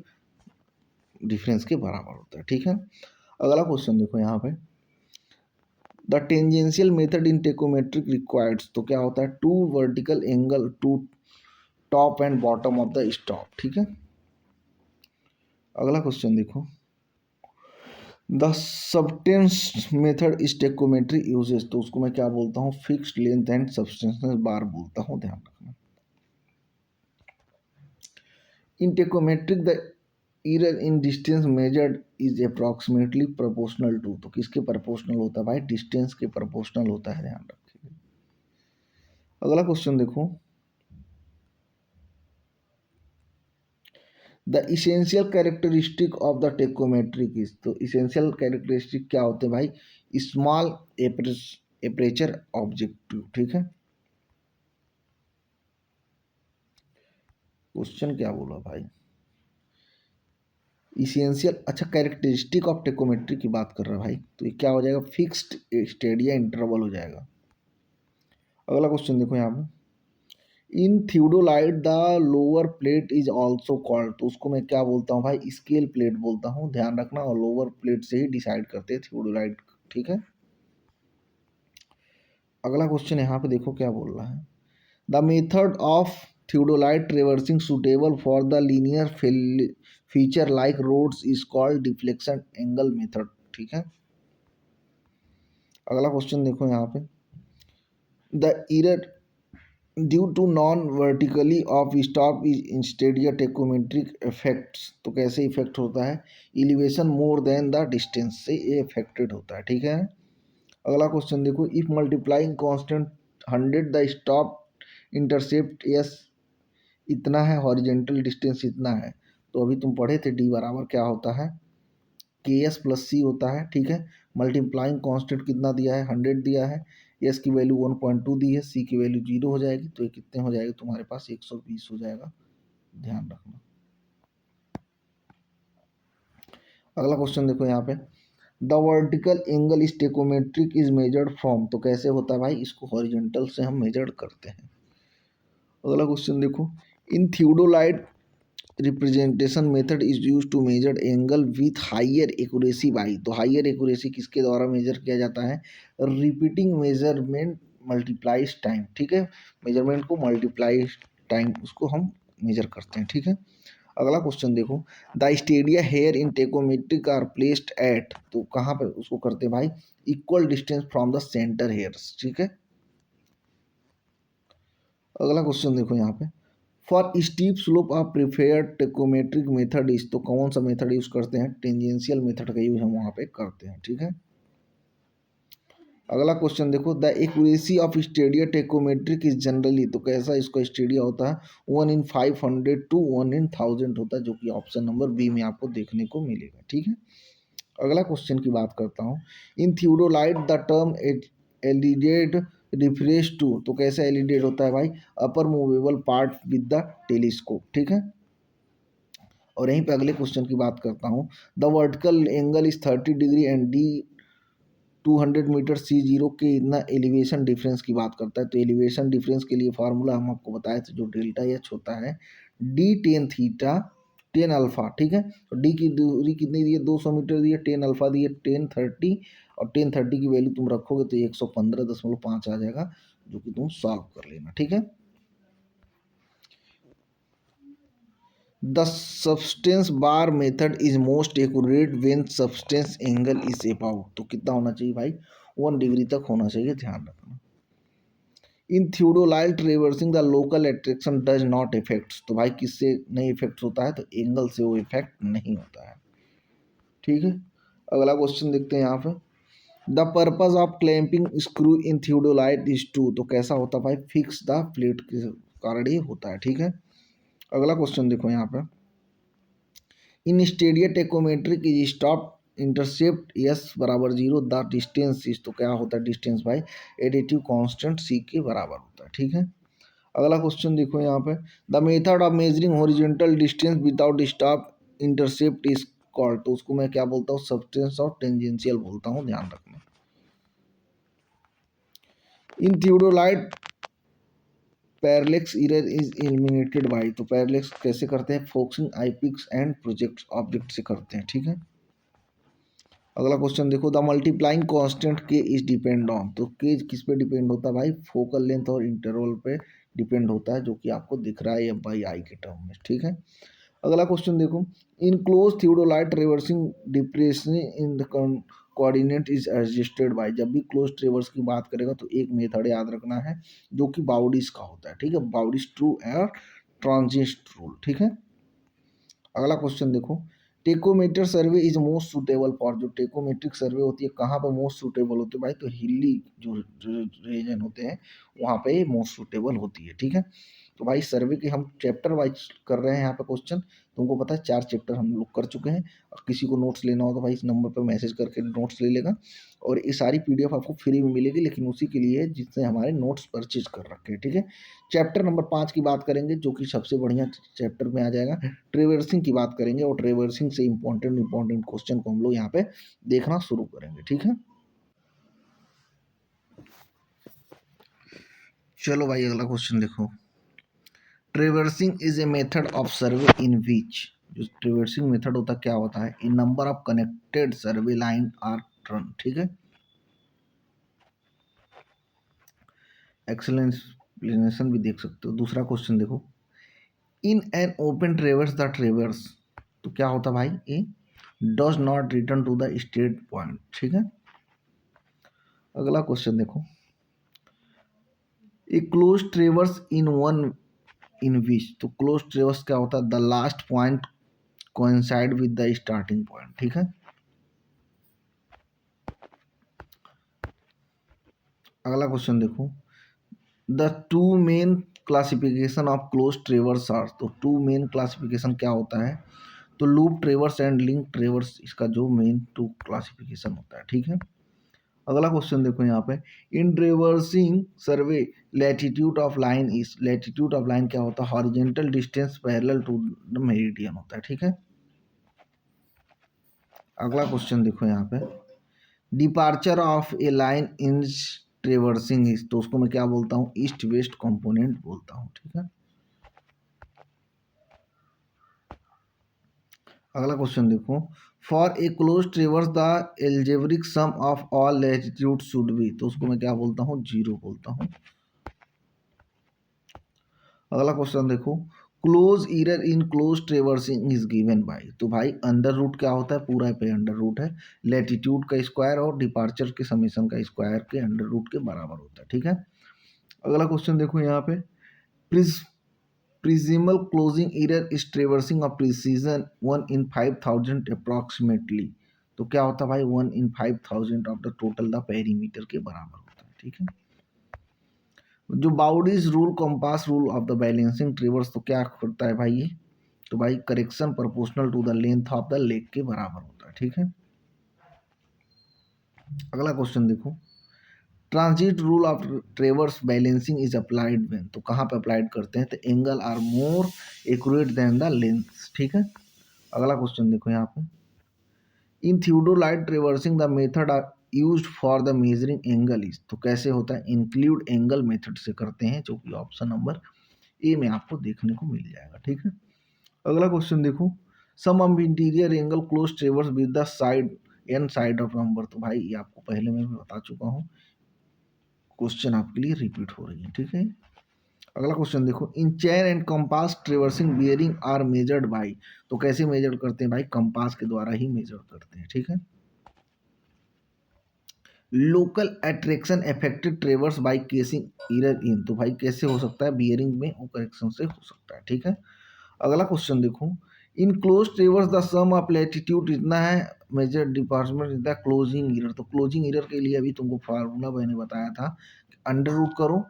S1: डिफरेंस के बराबर होता है, ठीक है। अगला क्वेश्चन देखो यहाँ पे, the tangential method in tacheometric requires. तो क्या होता है, two vertical angle to top and bottom of the stop, ठीक है। अगला क्वेश्चन देखो, the subtense method is tacheometry uses. तो उसको मैं क्या बोलता हूँ, fixed length and subtense bar बोलता हूँ, ध्यान रखना। In tacheometric the error in distance measured is approximately proportional to. तो किसके प्रोपोर्शनल होता है भाई, डिस्टेंस के प्रोपोर्शनल होता है, ध्यान रखिए। अगला क्वेश्चन देखो, the essential characteristic of the tacheometric is. तो इसेंशियल कैरेक्टरिस्टिक क्या होते हैं भाई, स्मॉल एपरेचर ऑब्जेक्टिव, ठीक है। क्वेश्चन क्या बोला भाई, इसेंशियल, अच्छा कैरेक्टरिस्टिक ऑफ टेकोमेट्री की बात कर रहा है भाई, तो ये क्या हो जाएगा, फिक्स्ड स्टेडिया इंटरवल हो जाएगा। अगला क्वेश्चन देखो यहाँ पे, in theodolite the lower plate is also called. तो उसको मैं क्या बोलता हूँ भाई, स्केल प्लेट बोलता हूँ, ध्यान रखना, और लोअर प्लेट से ही डिसाइड करते हैं थियोडोलाइट, ठीक है। अगला क्वेश्चन यहाँ पे देखो क्या बोल रहा है, the method of theodolite reversing suitable for the linear feature like roads is called deflection angle method, ठीक है। अगला क्वेश्चन देखो यहाँ पे, the error due to non vertically of stop is in stadia tacheometric affects. तो कैसे इफेक्ट होता है, elevation more than the distance से ये इफेक्टेड होता है, ठीक है। अगला क्वेश्चन देखो, if multiplying constant 100 the stop intercept S इतना है, हॉरिजेंटल डिस्टेंस इतना है। तो अभी तुम पढ़े थे डी बराबर क्या होता है, के एस प्लस सी होता है, ठीक है। मल्टीप्लाइंग कांस्टेंट कितना दिया है, 100 दिया है, एस की वैल्यू 1.2 दी है, सी की वैल्यू 0 हो जाएगी, तो ये कितने हो जाएगा तुम्हारे पास, 120 हो जाएगा, ध्यान रखना। अगला क्वेश्चन देखो यहाँ पे, the vertical angle is tacheometric is measured from. तो कैसे होता है भाई, इसको हॉरिजॉन्टल से हम मेजर करते हैं। अगला क्वेश्चन देखो, in theodolite representation method is use to measure angle with higher accuracy by. तो हाइयर एक्यूरेसी किसके द्वारा मेजर किया जाता है, रिपीटिंग मेजरमेंट मल्टीप्लाइज टाइम, ठीक है। मेजरमेंट को मल्टीप्लाई टाइम उसको हम मेजर करते हैं, ठीक है। अगला क्वेश्चन देखो, the stadia hair in tacheometric are placed at. तो कहाँ पर उसको करते हैं भाई, equal distance from the centre hairs, ठीक है। अगला क्वेश्चन देखो यहाँ पे, for steep slope of preferred tacheometric method is. तो कौन सा मेथड यूज करते हैं, टेंजेंशियल मेथड का यूज हम वहाँ पे करते हैं, ठीक है। अगला क्वेश्चन देखो, the accuracy of stadia tacheometric is generally. तो कैसा इसका स्टेडिया होता है, 1/500 टू 1/1000 होता है, जो कि ऑप्शन नंबर बी में आपको देखने को मिलेगा, ठीक है। अगला क्वेश्चन की बात करता हूँ, in theodolite the term alidade refers to. तो कैसे एलिडेड होता है भाई, upper movable part with the telescope, ठीक है। और यहीं पे अगले क्वेश्चन की बात करता हूँ, the vertical angle is 30 degree and D 200 metre, C zero के इतना एलिवेशन डिफरेंस की बात करता है। तो एलिवेशन डिफरेंस के लिए फार्मूला हम आपको बताए थे, जो डेल्टा एच होता है डी टेन थीटा 10 अल्फा, ठीक है। तो डी की दूरी कितनी दी है, 200 मीटर दी है, 10 अल्फा दी है 1030, और 1030 की वैल्यू तुम रखोगे तो 115.5 आ जाएगा, जो कि तुम सॉल्व कर लेना, ठीक है। The substance bar method is most accurate when substance angle is about, तो कितना होना चाहिए भाई, 1 डिग्री तक होना चाहिए, ध्यान रखना। In theodolite reversing the local attraction does not affects, तो भाई किससे नहीं इफेक्ट होता है, तो एंगल से वो इफेक्ट नहीं होता है, ठीक है। अगला क्वेश्चन देखते हैं यहाँ पे, the purpose of clamping screw in theodolite is to, तो कैसा होता है भाई, फिक्स द प्लेट के कारण ये होता है, ठीक है। अगला क्वेश्चन देखो यहाँ पे, in stadia tacheometric is stop intercept S बराबर 0 द डिस्टेंस इज, तो क्या होता है डिस्टेंस भाई, एडिटिव कांस्टेंट सी के बराबर होता है, ठीक है। अगला क्वेश्चन देखो यहाँ पे, the method of measuring horizontal distance without stop intercept is called, तो उसको मैं क्या बोलता हूँ, सब्सटेंस ऑफ टेंजेंशियल बोलता हूँ, ध्यान रखना। In theodolite parallax error is eliminated by, तो पैरेलेक्स कैसे करते हैं, focusing eyepiece and project object से करते हैं, ठीक है। अगला क्वेश्चन देखो, the multiplying constant K is depend on, तो के किस पे डिपेंड होता है भाई, फोकल लेंथ और इंटरवल पे डिपेंड होता है, जो कि आपको दिख रहा है एफ बाई आई के टर्म में, ठीक है। अगला क्वेश्चन देखो, in close theodolite reversing depression in the coordinate is adjusted by, जब भी क्लोज ट्रेवर्स की बात करेगा तो एक मेथड याद रखना है जो कि बाउडीज का होता है, ठीक है, बाउडीज ट्रू और ट्रांजिस्ट रूल, ठीक है। अगला क्वेश्चन देखो, tacheometer survey is most suitable for, जो टेकोमेट्रिक सर्वे होती है कहाँ पर मोस्ट सुटेबल होती है भाई, तो हिली जो रीजन होते हैं वहाँ पे मोस्ट सुटेबल होती है, ठीक है। तो भाई सर्वे के हम चैप्टर वाइज कर रहे हैं यहाँ पे क्वेश्चन, तुमको पता है 4 चैप्टर हम लोग कर चुके हैं, और किसी को नोट्स लेना हो तो भाई इस नंबर पर मैसेज करके नोट्स ले लेगा, और ये सारी पीडीएफ आपको फ्री में मिलेगी, लेकिन उसी के लिए जिसने हमारे नोट्स परचेज कर रखे हैं, ठीक है। चैप्टर नंबर 5 की बात करेंगे, जो कि सबसे बढ़िया चैप्टर में आ जाएगा, ट्रेवर्सिंग की बात करेंगे, और ट्रेवर्सिंग से इंपॉर्टेंट क्वेश्चन को हम लोग यहाँ पे देखना शुरू करेंगे, ठीक है। चलो भाई अगला क्वेश्चन देखो, traversing is a method of survey in which, जो ट्रेवर्सिंग मेथड होता क्या होता है, in number of connected survey line are run, ठीक है। एक्सेलेंट एक्सप्लेनेशन भी देख सकते हो। दूसरा क्वेश्चन देखो, in an open traverse the traverse, तो क्या होता भाई, a does not return to the state point, ठीक है। अगला क्वेश्चन देखो, ए क्लोज ट्रेवर्स इन वन इन विच, तो क्लोज ट्रेवर्स क्या होता है, the last point coincide with the starting point, ठीक है। अगला क्वेश्चन देखो, the two main classification of close traverse are, तो टू मेन क्लासिफिकेशन क्या होता है, तो loop traverse and link traverse, इसका जो मेन टू क्लासिफिकेशन होता है, ठीक है। अगला क्वेश्चन देखो यहाँ पे, in traversing survey latitude of line is, latitude of line क्या होता है, horizontal distance parallel to the meridian होता है, ठीक है। अगला क्वेश्चन देखो यहाँ पे, departure of a line in traversing is, तो उसको मैं क्या बोलता हूँ, ईस्ट वेस्ट कंपोनेंट बोलता हूँ, ठीक है। अगला क्वेश्चन देखो, for A close traverse the algebraic sum of all latitude should be, तो उसको मैं क्या बोलता हूँ, 0 बोलता हूँ। अगला क्वेश्चन देखो, close error in close traversing is given by, तो भाई अंडर रूट क्या होता है, पूरा पे अंडर रूट है, लैटिट्यूड का स्क्वायर और डिपार्चर के समेशन का स्क्वायर के अंडर रूट के बराबर होता है, ठीक है। अगला क्वेश्चन देखो यहाँ पे, permissible closing error is traversing of precision 1 in 5000 approximately, तो क्या होता है भाई, 1 in 5000 of the total the perimeter के बराबर होता है, ठीक है। जो Bowditch rule compass rule of the balancing traverse, तो क्या करता है भाई ये, तो भाई correction proportional to the length of the leg के बराबर होता है, ठीक है। अगला क्वेश्चन देखो, transit rule of traverse balancing is applied when, तो कहाँ पे अप्लाइड करते हैं, तो angle are more accurate than the length, ठीक है। अगला क्वेश्चन देखो यहाँ पे, in theodolite traversing the method are used for the measuring angle is, तो कैसे होता है, इंक्लूड एंगल मेथड से करते हैं, जो कि ऑप्शन नंबर ए में आपको देखने को मिल जाएगा, ठीक है। अगला क्वेश्चन देखो, sum of interior angle close traverse with the side n side of number, तो भाई ये आपको पहले मैं बता चुका हूँ, क्वेश्चन आपके लिए रिपीट हो रही है, ठीक है। अगला क्वेश्चन देखो, in chain and compass traversing bearing are measured by, तो कैसे मेजर करते हैं भाई, कंपास के द्वारा ही मेजर करते हैं, ठीक है। Local attraction affected ट्रेवर्स by casing year in, तो भाई कैसे हो सकता है, बियरिंग में वो करेक्शन से हो सकता है, ठीक है। अगला क्वेश्चन देखो, in close traverse the sum of latitude इतना है, मेजर डिपार्टमेंट इतना क्लोजिंग ईयर, तो क्लोजिंग ईयर के लिए अभी तुमको फार्मूला मैंने बताया था, अंडर रूट करो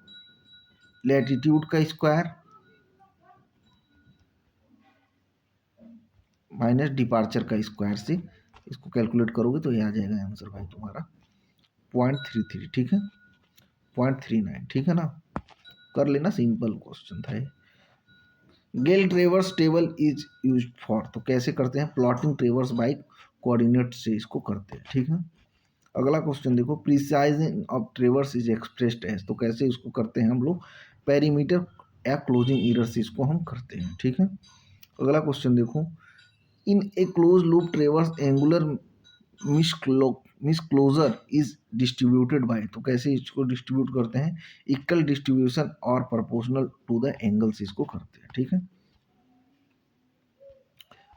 S1: लैटिट्यूड का स्क्वायर माइनस डिपार्चर का स्क्वायर से इसको कैलकुलेट करोगे तो ये आ जाएगा आंसर भाई तुम्हारा 0.33, ठीक है, 0.39, ठीक है ना, कर लेना, सिंपल क्वेश्चन था ये। Gale traverse table is use for, तो कैसे करते हैं, प्लॉटिंग ट्रेवर्स बाई कोऑर्डिनेट से इसको करते हैं, ठीक है। अगला क्वेश्चन देखो, precising of traverse is expressed as, तो कैसे इसको करते हैं हम लोग, पेरीमीटर या क्लोजिंग ईयर से इसको हम करते हैं, ठीक है। अगला क्वेश्चन देखो, in a close loop traverse angular misclosure is distributed by, तो कैसे इसको डिस्ट्रीब्यूट करते हैं, इक्वल डिस्ट्रीब्यूशन और प्रोपोर्शनल टू द एंगल्स इसको करते हैं, ठीक है।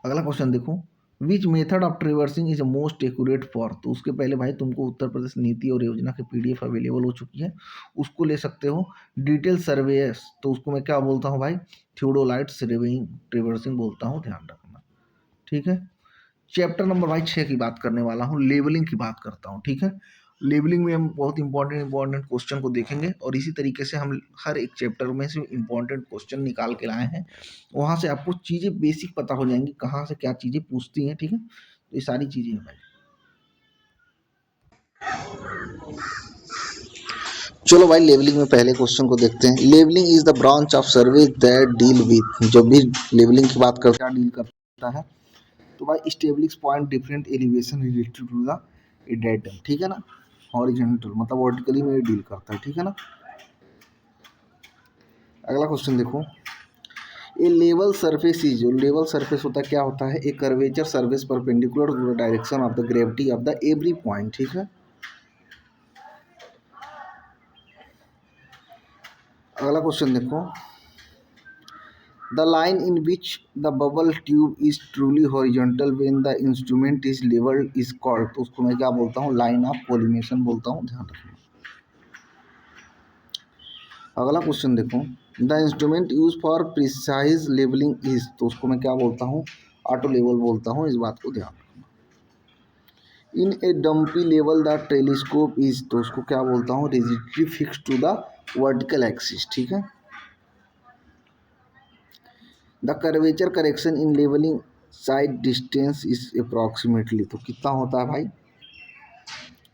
S1: अगला क्वेश्चन देखो, which method of traversing is most accurate for, तो उसके पहले भाई तुमको उत्तर प्रदेश नीति और योजना की पीडीएफ अवेलेबल हो चुकी है, उसको ले सकते हो। डिटेल सर्वेयर्स, तो उसको मैं क्या बोलता हूँ भाई, थियोडोलाइट सर्वेइंग ट्रेवर्सिंग बोलता हूँ, ध्यान रखना, ठीक है। चैप्टर नंबर भाई 6 की बात करने वाला हूँ, लेवलिंग की बात करता हूँ, ठीक है। लेवलिंग में हम बहुत इंपॉर्टेंट क्वेश्चन को देखेंगे और इसी तरीके से हम हर एक चैप्टर में से इंपॉर्टेंट क्वेश्चन निकाल के लाए हैं, वहाँ से आपको चीज़ें बेसिक पता हो जाएंगी, कहाँ से क्या चीज़ें पूछती हैं, ठीक है, तो ये सारी चीज़ें हैं भाई। चलो भाई, लेवलिंग में पहले क्वेश्चन को देखते हैं। Levelling is the branch of service that deal with, जो भी लेवलिंग की बात करता है, डील करता है, तो भाई establish point different elevation related to the datum, ठीक है ना, हॉरिजॉन्टल मतलब वर्टिकली में डील करता है, ठीक है ना। अगला क्वेश्चन देखो, ये लेवल सरफेस इज, जो लेवल सरफेस होता है क्या होता है, एक curvature surface perpendicular to the direction of the gravity of the every point, ठीक है। अगला क्वेश्चन देखो, the line in which the bubble tube is truly horizontal when the instrument is levelled is called, तो उसको मैं क्या बोलता हूँ, लाइन ऑफ कोलिमेशन बोलता हूँ, ध्यान रखना। अगला क्वेश्चन देखो, the instrument use for precise levelling is, तो उसको मैं क्या बोलता हूँ, ऑटो लेवल बोलता हूँ, इस बात को ध्यान रखना। In a dumpy level the telescope is, तो उसको क्या बोलता हूँ, rigidly fix to the vertical axis, ठीक है। The curvature correction in levelling sight distance is approximately, तो कितना होता है भाई,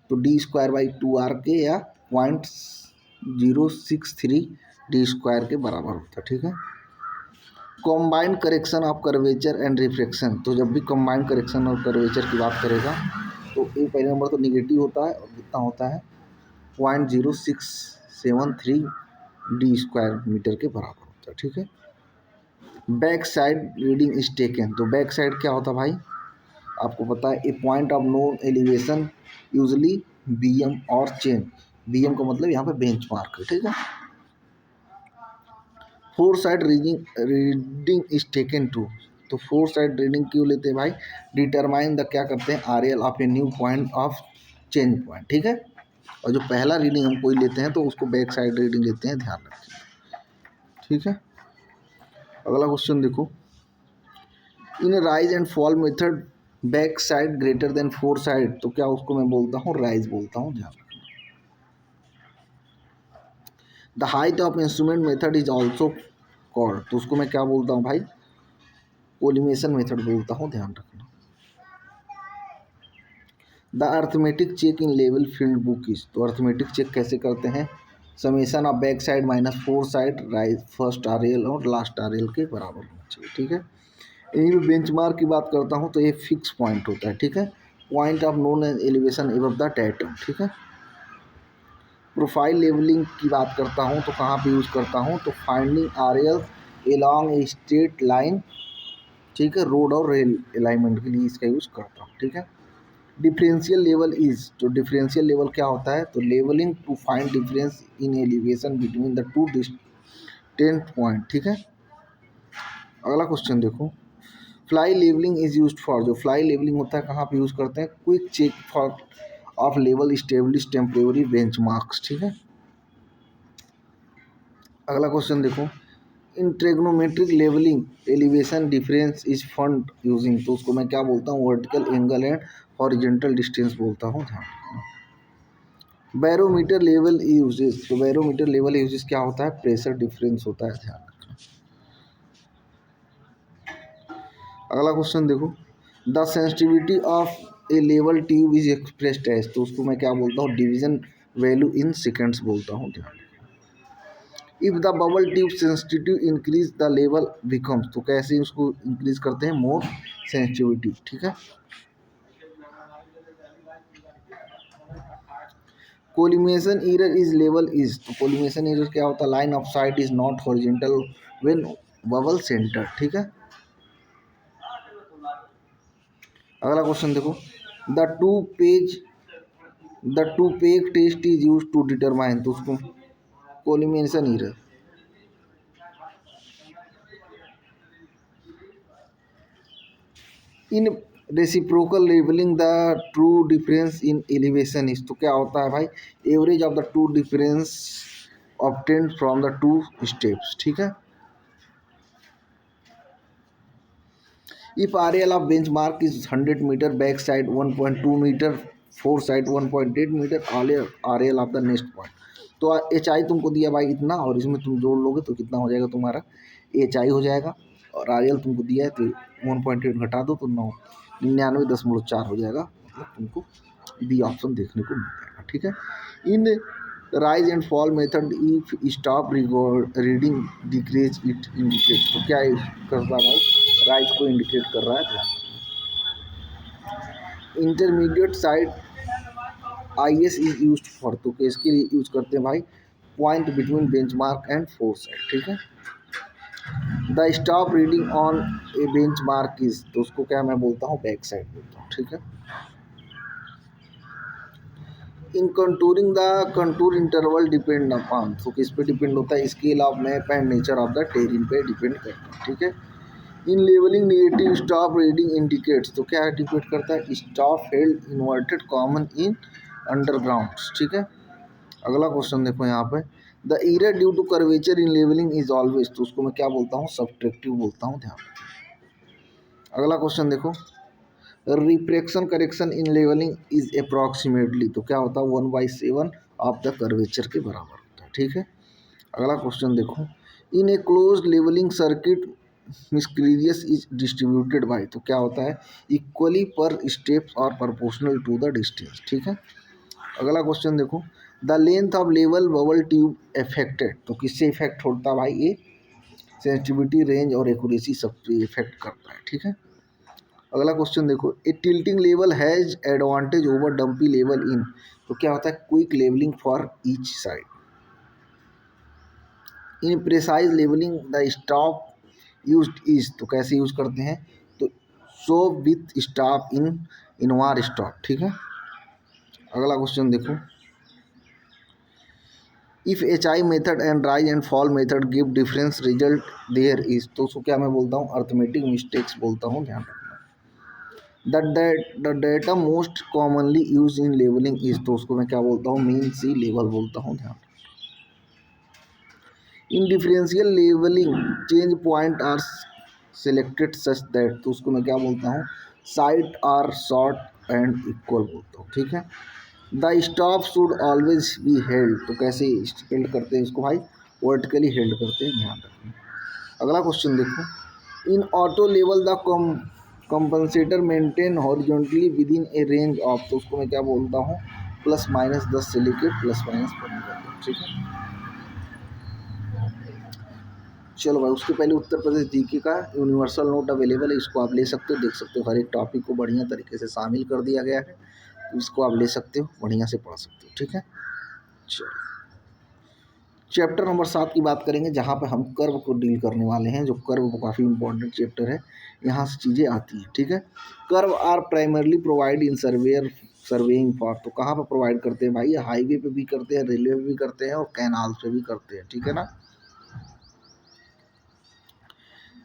S1: तो डी स्क्वायर बाई 2r के या 0.063 डी स्क्वायर के बराबर होता है, ठीक है। Combined correction of curvature and reflection, तो जब भी कॉम्बाइंड करेक्शन और कर्वेचर की बात करेगा तो ये पहले नंबर तो निगेटिव होता है, और कितना होता है, 0.0673 डी स्क्वायर मीटर के बराबर होता है, ठीक है। Back sight reading is taken, तो बैक साइड क्या होता है भाई, आपको पता है, a point of no elevation usually BM और चेन, बीएम का मतलब यहाँ पे बेंच मार्क है, ठीक है। Fore sight reading is taken to, तो फोर साइड रीडिंग क्यों लेते हैं भाई, डिटरमाइन द, क्या करते हैं, R L of a new point of change point, ठीक है। और जो पहला रीडिंग हम कोई लेते हैं तो उसको बैक साइड रीडिंग लेते हैं, ध्यान रखिए, ठीक है। अगला क्वेश्चन देखो, इन rise and fall method back side greater than four side, तो क्या उसको मैं बोलता हूँ, राइज बोलता हूँ, ध्यान रखना। The height of instrument method is also called, तो उसको मैं क्या बोलता हूँ भाई, कोलिमेशन मेथड बोलता हूँ, ध्यान रखना। The arithmetic check in level field book is, तो अर्थमेटिक चेक कैसे करते हैं, summation of back side minus fore side rise first R L और लास्ट आर एल के बराबर होना चाहिए, ठीक है। इन्हीं बेंचमार्क की बात करता हूँ तो ये फिक्स पॉइंट होता है, ठीक है, point of known elevation above the datum, ठीक है। प्रोफाइल लेवलिंग की बात करता हूँ तो कहाँ पे यूज़ करता हूँ, तो finding R L along a straight line, ठीक है, रोड और रेल अलाइनमेंट के लिए इसका यूज़ करता हूँ, ठीक है। डिफरेंशियल लेवल इज, तो डिफरेंशियल लेवल क्या होता है, तो levelling to find difference in elevation between the two 10th point, ठीक है। अगला क्वेश्चन देखो, fly levelling is use for, जो फ्लाई लेवलिंग होता है कहाँ पे यूज़ करते हैं, quick check for of level establish temporary benchmarks, ठीक है। अगला क्वेश्चन देखो, in trigonometric levelling elevation difference is found using, तो उसको मैं क्या बोलता हूँ, vertical angle and horizontal distance बोलता हूँ, ध्यान रखना। बैरोमीटर लेवल यूजेस, तो बैरोमीटर लेवल यूजेस क्या होता है, प्रेशर डिफरेंस होता है, ध्यान रखना। अगला क्वेश्चन देखो, the sensitivity of a level tube is expressed as, तो उसको मैं क्या बोलता हूँ, डिवीजन वैल्यू इन सेकेंड्स बोलता हूँ, ध्यान। If the bubble tube sensitive increase the level becomes, तो कैसे उसको इंक्रीज करते हैं, मोर सेंसिटिविटी, ठीक है। Collimation error is level is, तो कोलिमेशन एरर क्या होता है, line of sight is not horizontal when bubble centre, ठीक है। अगला क्वेश्चन देखो, the two page the two peg test is use to determine, तो उसको collimation error. In reciprocal levelling the true difference in elevation is, तो क्या होता है भाई, average of the two difference obtained from the two steps, ठीक है। If R L of bench mark is 100 metre, back side 1.2 metre, fore side 1.8 metre, R L of the next point, तो H I तुमको दिया भाई इतना, और इसमें तुम जोड़ लोगे तो कितना हो जाएगा तुम्हारा, एच आई हो जाएगा, और आर एल तुमको दिया है तो 1.8 घटा दो तो 99.4 हो जाएगा, मतलब तुमको बी ऑप्शन देखने को मिल जाएगा, ठीक है। इन rise and fall method if stop reading decrease it indicate, तो क्या करता है भाई, राइज को इंडिकेट कर रहा है। Intermediate side I S is use for, तो इसके लिए यूज करते हैं भाई, point between benchmark and four side, ठीक है। The stop reading on A benchmark is, तो उसको क्या मैं बोलता हूँ, बैक साइड बोलता हूँ, ठीक है। In contouring the contour interval depend upon, तो किस पे डिपेंड होता है, scale of map and nature of the terrain पे डिपेंड करता है, ठीक है। In levelling negative staff reading indicates, तो क्या इंडिकेट करता है, staff held inverted common in underground, ठीक है। अगला क्वेश्चन देखो यहाँ पे, the error due to curvature in levelling is always, तो उसको मैं क्या बोलता हूँ, सब्ट्रैक्टिव बोलता हूँ, ध्यान। अगला क्वेश्चन देखो, refraction correction in levelling is approximately, तो क्या होता है, 1/7 ऑफ द कर्वेचर के बराबर होता है, ठीक है। अगला क्वेश्चन देखो, in a close levelling circuit misclosure is distributed by, तो क्या होता है, इक्वली पर स्टेप्स और प्रोपोर्शनल टू द डिस्टेंस, ठीक है। अगला क्वेश्चन देखो, the length of level bubble tube affected, तो किससे इफेक्ट होता है भाई, ये सेंसिटिविटी, रेंज और एक्यूरेसी सब पे इफेक्ट करता है, ठीक है। अगला क्वेश्चन देखो, a tilting level has advantage over dumpy level in, तो क्या होता है, quick levelling for each side. In precise levelling the staff used is, तो कैसे यूज करते हैं, तो so with staff in invar staff, ठीक है। अगला क्वेश्चन देखो, if H I method and rise and fall method give difference result there is, तो उसको क्या मैं बोलता हूँ, अर्थमेटिक मिस्टेक्स बोलता हूँ, ध्यान रखना। The data most commonly use in levelling is, तो उसको मैं क्या बोलता हूँ, मीन सी लेवल बोलता हूँ, ध्यान। In differential levelling change point are selected such that, तो उसको मैं क्या बोलता हूँ, sight are short and equal बोलता हूँ, ठीक है। The stop should always be held, तो कैसे हेल्ड करते हैं इसको भाई, वर्टिकली हेल्ड करते हैं, ध्यान रखना। अगला क्वेश्चन देखो, in auto level the compensator maintain horizontally within a range of, तो उसको मैं क्या बोलता हूँ, +-10 से लेकर +-15, ठीक है। चलो भाई, उसके पहले उत्तर प्रदेश जीके का यूनिवर्सल नोट अवेलेबल है, इसको आप ले सकते हो, देख सकते हो, हर एक टॉपिक को बढ़िया तरीके से शामिल कर दिया गया है, तो इसको आप ले सकते हो, बढ़िया से पढ़ सकते हो, ठीक है। चलो, चैप्टर नंबर 7 की बात करेंगे, जहाँ पे हम कर्व को डील करने वाले हैं, जो कर्व काफ़ी इंपॉर्टेंट चैप्टर है, यहाँ से चीज़ें आती हैं, ठीक है। Curve are primarily provide in surveying for, तो कहाँ पर प्रोवाइड करते हैं भाई, हाईवे पे भी करते हैं, रेलवे पे भी करते हैं, और कैनाल्स पे भी करते हैं, ठीक है ना।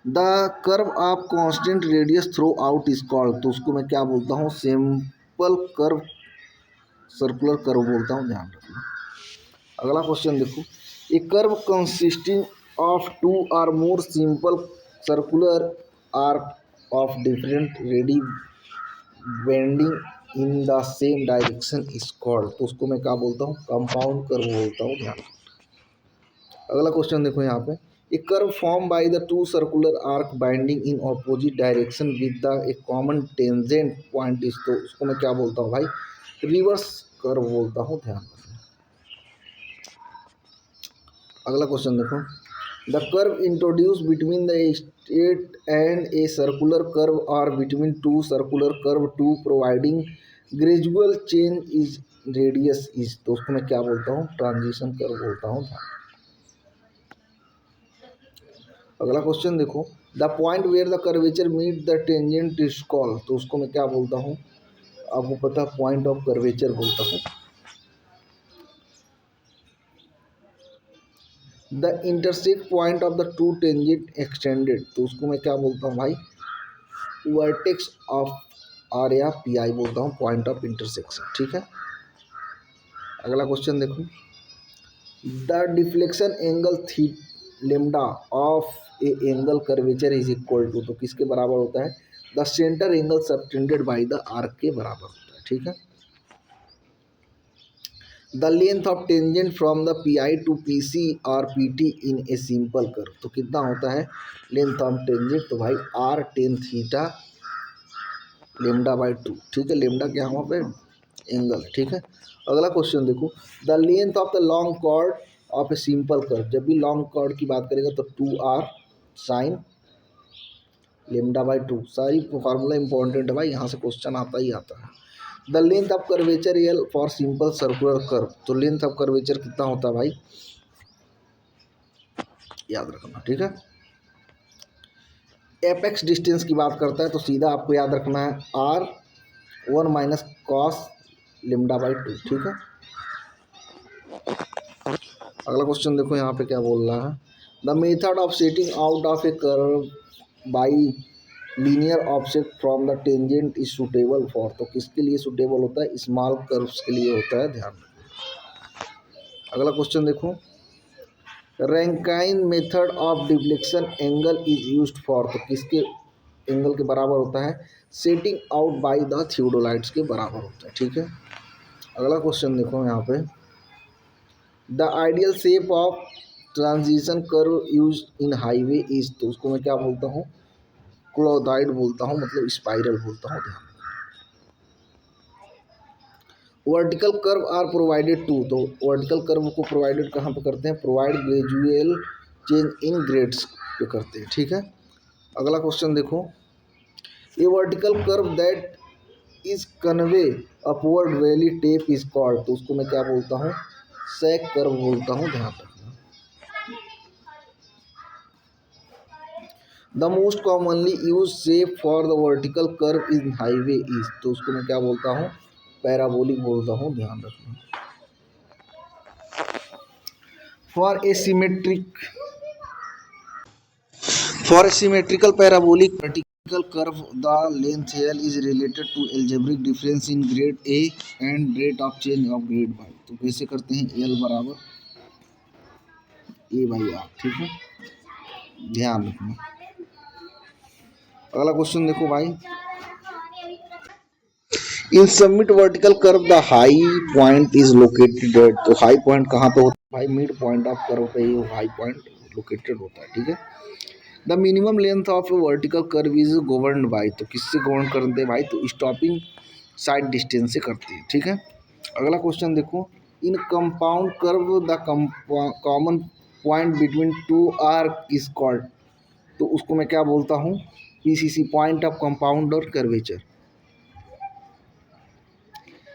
S1: The curve of constant radius through out is called, तो उसको मैं क्या बोलता हूँ, सिंपल कर्व, सर्कुलर कर्व बोलता हूँ, ध्यान रखना। अगला क्वेश्चन देखो, a curve consisting of two or more simple circular arc of different radii bending in the same direction is called, तो उसको मैं क्या बोलता हूँ, कंपाउंड कर्व बोलता हूँ, ध्यान। अगला क्वेश्चन देखो यहाँ पे, a curve form by the two circular arc bending in opposite direction with the a common tangent point is, तो उसको मैं क्या बोलता हूँ भाई, रिवर्स कर्व बोलता हूँ, ध्यान रखना। अगला क्वेश्चन देखो, the curve introduce between the straight and a circular curve और between two circular curve to providing gradual change is radius is, तो उसको मैं क्या बोलता हूँ, ट्रांजिशन कर्व बोलता हूँ। अगला क्वेश्चन देखो, the point where the curvature meet the tangent is called, तो उसको मैं क्या बोलता हूँ, आपको पता है, पॉइंट ऑफ कर्वेचर बोलता हूँ। The intersect point of the to tangent extended, तो उसको मैं क्या बोलता हूँ भाई, वर्टेक्स ऑफ आर या पी आई बोलता हूँ, पॉइंट ऑफ इंटरसेक्शन, ठीक है। अगला क्वेश्चन देखो, द डिफ्लेक्शन एंगल थी lambda of a angle curvature is equal to, तो किसके बराबर होता है, the centre angle subtended by the arc के बराबर होता है, ठीक है। The length of tangent from the P I to P C और P T in a simple curve, तो कितना होता है लेंथ ऑफ टेंजेंट, तो भाई R tan theta lambda by two, ठीक है। लेमडा क्या वहाँ पे एंगल है, ठीक है। अगला क्वेश्चन देखो, the length of the long chord of a simple curve, जब भी लॉन्ग कॉर्ड की बात करेगा तो two R sine lambda by two, सारी फार्मूला इंपॉर्टेंट है भाई, यहाँ से क्वेश्चन आता ही आता है। The length of curvature L for simple circular curve, तो लेंथ ऑफ कर्वेचर कितना होता है भाई, याद रखना, ठीक है। एपेक्स डिस्टेंस की बात करता है तो सीधा आपको याद रखना है R one minus cos lambda by two, ठीक है। अगला क्वेश्चन देखो यहाँ पे क्या बोल रहा है, the method of setting out of A curve by linear object from the tangent is suitable for, तो किसके लिए सुटेबल होता है, स्मॉल कर्व्स के लिए होता है, ध्यान रखना। अगला क्वेश्चन देखो, Rankine method of deflection angle is used for, तो किसके एंगल के बराबर होता है, setting out by the theodolites के बराबर होता है, ठीक है। अगला क्वेश्चन देखो यहाँ पे, the ideal shape of transition curve use in highway is, तो उसको मैं क्या बोलता हूँ, क्लोदाइड बोलता हूँ, मतलब स्पाइरल बोलता हूँ, ध्यान। Vertical curve are provided to, तो वर्टिकल कर्व को प्रोवाइडेड कहाँ पे करते हैं, provide gradual change in grades पे करते हैं, ठीक है। अगला क्वेश्चन देखो, a vertical curve that is concave upward valley type is called, तो उसको मैं क्या बोलता हूँ, सैक कर्व बोलता हूँ, ध्यान रखना। The most commonly use shape for the vertical curve in highway is, तो उसको मैं क्या बोलता हूँ, पैराबोलिक बोलता हूँ, ध्यान रखना। For a symmetric For a symmetrical parabolic vertical curve, the length L is related to algebraic difference in grade A and rate of change of grade Y, तो कैसे करते हैं, L बराबर A बाई आर, ठीक है, ध्यान रखना। अगला क्वेश्चन देखो भाई, in summit vertical curve the high point is located at, तो हाई पॉइंट कहाँ पे होता है भाई, मिड पॉइंट ऑफ कर्व पे ही हाई पॉइंट लोकेटेड होता है, ठीक है। The minimum length of vertical curve is governed bye, तो किससे गवर्न करते हैं भाई, तो स्टॉपिंग साइड डिस्टेंस से करते हैं, ठीक है। अगला क्वेश्चन देखो, in compound curve the common point between two arc is called, तो उसको मैं क्या बोलता हूँ, पीसीसी, पॉइंट ऑफ कंपाउंड और curvature.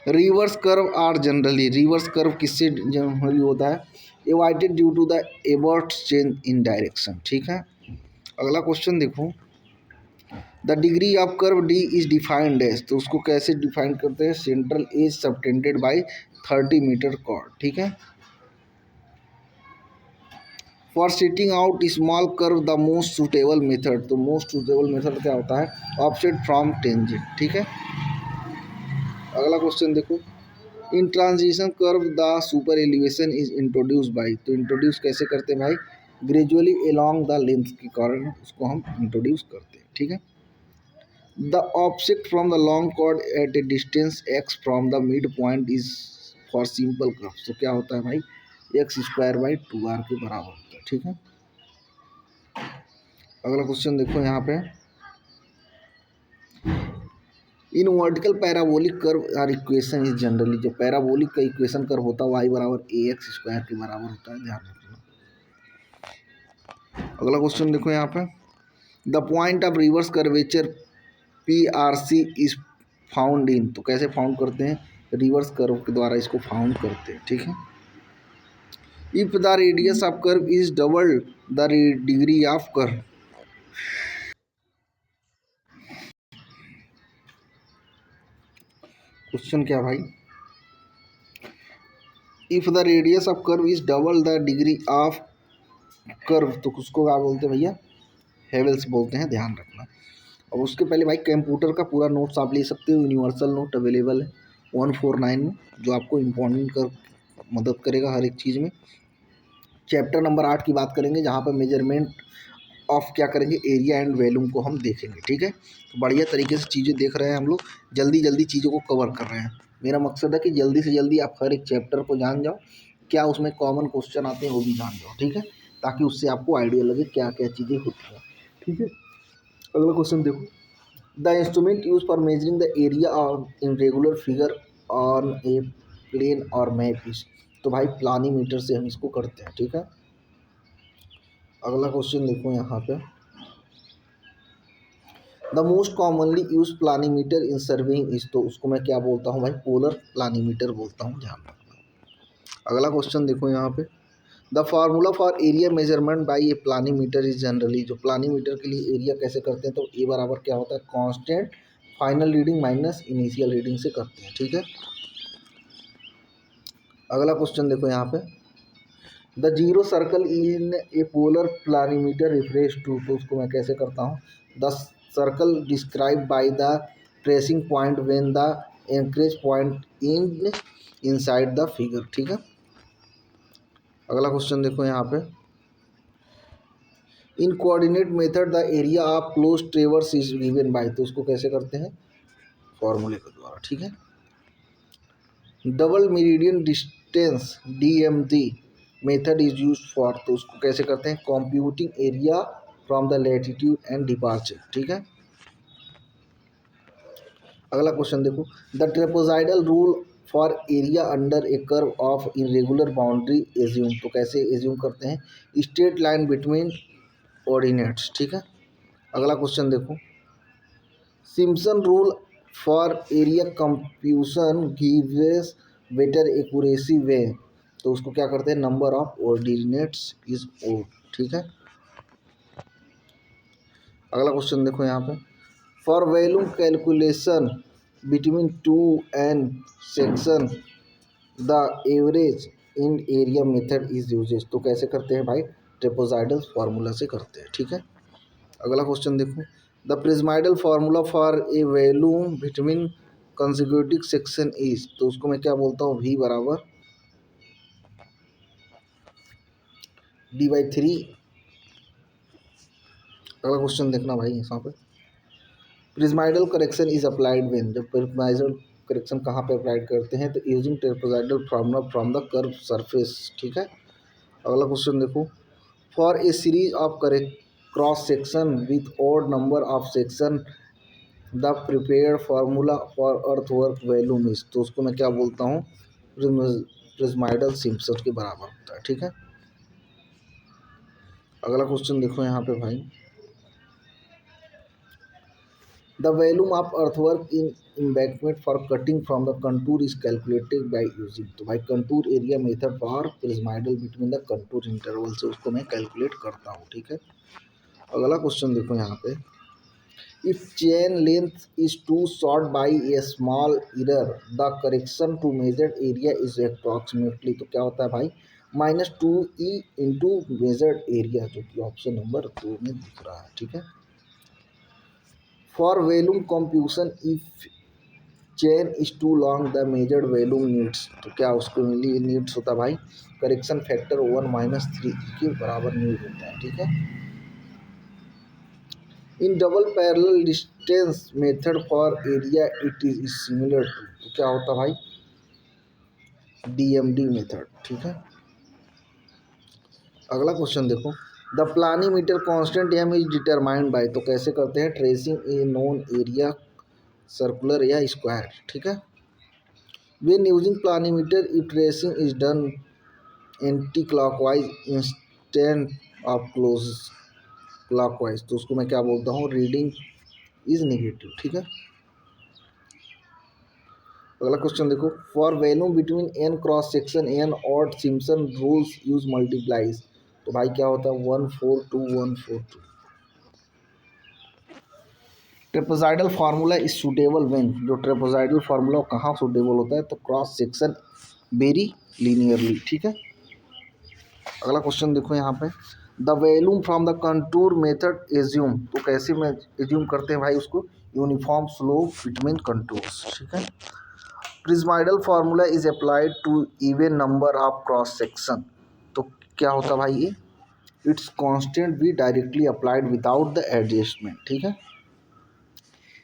S1: Reverse curve are generally, reverse curve किससे जनरली होता है, avoided due to the abrupt change in direction, ठीक है। अगला क्वेश्चन देखो, the degree of curve D is defined as, तो उसको कैसे डिफाइन करते हैं, central edge subtended by 30 metre cord, ठीक है। For setting out small curve the most suitable method, तो मोस्ट सुटेबल मेथड क्या होता है, ऑफसेट फ्रॉम टेंजेंट, ठीक है। अगला क्वेश्चन देखो, इन transition curve the super elevation is introduce by, तो इंट्रोड्यूस कैसे करते हैं भाई, ग्रेजुअली अलोंग द लेंथ के कारण उसको हम इंट्रोड्यूस करते हैं, ठीक है। The offset from the long chord at a distance X from the mid point is for simple curve, तो क्या होता है भाई, एक्स स्क्वायर बाई 2r के बराबर होता है, ठीक है। अगला क्वेश्चन देखो यहाँ पे, in vertical parabolic curve are equation is generally, जो पैराबोलिक का इक्वेशन कर्व होता है वाई बराबर ए एक्स स्क्वायर के बराबर होता है, ध्यान रखना। अगला क्वेश्चन देखो यहाँ पे, the point of reverse curvature P R C is found in, तो कैसे फाउंड करते हैं, रिवर्स कर्व के द्वारा इसको फाउंड करते हैं, ठीक है। If the radius of curve is double the degree of curve, question क्या भाई, if the radius of curve is double the degree of curve, तो उसको क्या बोलते हैं भैया, हेवल्स बोलते हैं, ध्यान रखना। और उसके पहले भाई कंप्यूटर का पूरा नोट्स आप ले सकते हो, यूनिवर्सल नोट अवेलेबल है 149 में, जो आपको इम्पोर्टेंट कर मदद करेगा हर एक चीज़ में। चैप्टर नंबर 8 की बात करेंगे, जहाँ पर मेजरमेंट ऑफ क्या करेंगे, एरिया एंड वॉल्यूम को हम देखेंगे, ठीक है। तो बढ़िया तरीके से चीज़ें देख रहे हैं हम लोग, जल्दी जल्दी चीज़ों को कवर कर रहे हैं। मेरा मकसद है कि जल्दी से जल्दी आप हर एक चैप्टर को जान जाओ, क्या उसमें कॉमन क्वेश्चन आते हैं वो भी जान जाओ, ठीक है, ताकि उससे आपको आइडिया लगे क्या क्या चीज़ें होती हैं, ठीक है। अगला क्वेश्चन देखो, the instrument use for measuring the area on in regular figure on a plane और मैप इज, तो भाई प्लानीमीटर से हम इसको करते हैं, ठीक है। अगला क्वेश्चन देखो यहाँ पे, the most commonly use planimeter in surveying is, तो उसको मैं क्या बोलता हूँ भाई, पोलर प्लानीमीटर बोलता हूँ, ध्यान रखना। अगला क्वेश्चन देखो यहाँ पे, the formula for area measurement by A planimeter is generally, जो प्लानीमीटर के लिए एरिया कैसे करते हैं, तो ए बराबर क्या होता है, constant final reading minus initial reading से करते हैं, ठीक है। अगला क्वेश्चन देखो यहाँ पे, the zero circle in a polar planimeter refers to, तो उसको मैं कैसे करता हूँ, the circle describe by the tracing point when the anchorage point in inside the figure, ठीक है। अगला क्वेश्चन देखो यहाँ पे, in coordinate method the area of close traverse is given by, तो उसको कैसे करते हैं, फॉर्मूले के द्वारा, ठीक है। Double meridian distance DMD method is use for, तो उसको कैसे करते हैं, computing area from the latitude and departure, ठीक है। अगला क्वेश्चन देखो, the trapezoidal rule for area under a curve of irregular boundary assume, तो कैसे एज्यूम करते हैं, स्ट्रेट लाइन बिटवीन ऑर्डिनेट्स, ठीक है। अगला क्वेश्चन देखो, Simpson rule for area computation gives better accuracy when, तो उसको क्या करते हैं, number of ordinates is odd, ठीक है। अगला क्वेश्चन देखो यहाँ पे, for volume calculation between two end section the average in area method is uses, तो कैसे करते हैं भाई, ट्रेपोजाइडल फार्मूला से करते हैं, ठीक है। अगला क्वेश्चन देखो, the prismoidal formula for a volume between consecutive section is, तो उसको मैं क्या बोलता हूँ, वी बराबर d/3। अगला क्वेश्चन देखना भाई यहाँ पे, prismoidal correction is applied when, जब प्रिज्माइडल करेक्शन कहाँ पे अप्लाइड करते हैं, तो using trapezoidal formula from the curve surface, ठीक है। अगला क्वेश्चन देखो, for a series of correct cross section with odd number of section the preferred formula for earthwork volume is, तो उसको मैं क्या बोलता हूँ, प्रिज्माइडल सिम्पसन के बराबर होता है, ठीक है। अगला क्वेश्चन देखो यहाँ पे भाई, the volume of earthwork in embankment for cutting from the contour is calculated by using, तो भाई contour area method for prismoidal between the contour interval से उसको मैं कैलकुलेट करता हूँ, ठीक है। अगला क्वेश्चन देखो यहाँ पे, if chain length is too short by a small error the correction to measured area is approximately, तो क्या होता है भाई, -2e इंटू मेजर्ड एरिया, जो कि ऑप्शन नंबर 2 में दिख रहा है। ठीक है। For volume computation if chain is too long the measured volume needs, तो क्या उसके लिए नीड्स होता है भाई, करेक्शन फैक्टर 1-3 के बराबर नीड होता है। ठीक है। In double parallel distance method for area it is similar to, तो क्या होता है भाई, DMD मेथड। ठीक है। अगला क्वेश्चन देखो, the planimeter constant m is determined by, तो कैसे करते हैं, ट्रेसिंग ए नोन एरिया सर्कुलर या स्क्वायर। ठीक है। When using planimeter if tracing is done anti clockwise instead of close clockwise, तो उसको मैं क्या बोलता हूँ, रीडिंग इज नेगेटिव। ठीक है। अगला क्वेश्चन देखो, for value between N cross section N odd Simpson rules use multiplies, तो भाई क्या होता है, 142 142। Trapezoidal formula is suitable when, जो ट्रेपेजॉइडल फार्मूला कहाँ सूटेबल होता है, तो क्रॉस सेक्शन वेरी लीनियरली। ठीक है। अगला क्वेश्चन देखो यहाँ पे, the volume from the contour method assume, तो कैसे में एज्यूम करते हैं भाई उसको, यूनिफॉर्म स्लोप बिटवीन कंटूर्स। ठीक है। Prismoidal formula is applied to even number of cross section, तो क्या होता है भाई ये, it's constant be directly applied without the adjustment. ठीक है।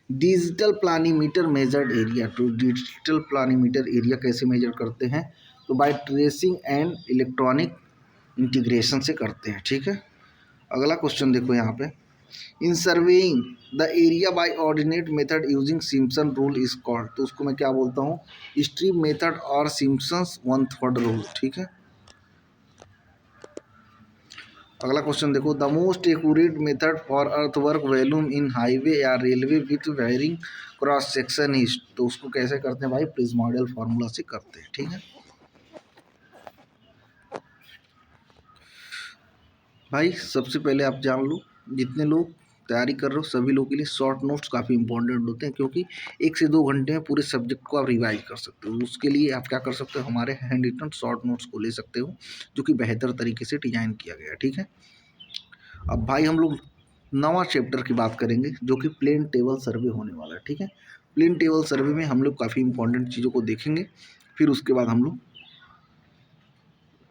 S1: डिजिटल प्लानीमीटर मेजर्ड एरिया, तो डिजिटल प्लानीमीटर एरिया कैसे मेजर करते हैं, तो by tracing and electronic integration से करते हैं। ठीक है। अगला क्वेश्चन देखो यहाँ पे, in surveying the area by ordinate method using Simpson rule is called, तो उसको मैं क्या बोलता हूँ, स्ट्रीप मेथड और सिम्पसन्स 1/3 रूल। ठीक है। अगला क्वेश्चन देखो, the most accurate method for earthwork volume in highway या railway with varying cross section is, तो उसको कैसे करते हैं भाई, प्रिज्माइडल फार्मूला से करते हैं। ठीक है। भाई सबसे पहले आप जान लो, जितने लोग तैयारी कर रहे हो सभी लोगों के लिए शॉर्ट नोट्स काफ़ी इंपॉर्टेंट होते हैं, क्योंकि 1 से 2 घंटे में पूरे सब्जेक्ट को आप रिवाइज कर सकते हो। उसके लिए आप क्या कर सकते हो, हमारे हैंड रिटन शॉर्ट नोट्स को ले सकते हो, जो कि बेहतर तरीके से डिजाइन किया गया है। ठीक है। अब भाई हम लोग नवा चैप्टर की बात करेंगे, जो कि प्लेन टेबल सर्वे होने वाला है। ठीक है। प्लेन टेबल सर्वे में हम लोग काफ़ी इंपॉर्टेंट चीज़ों को देखेंगे, फिर उसके बाद हम लोग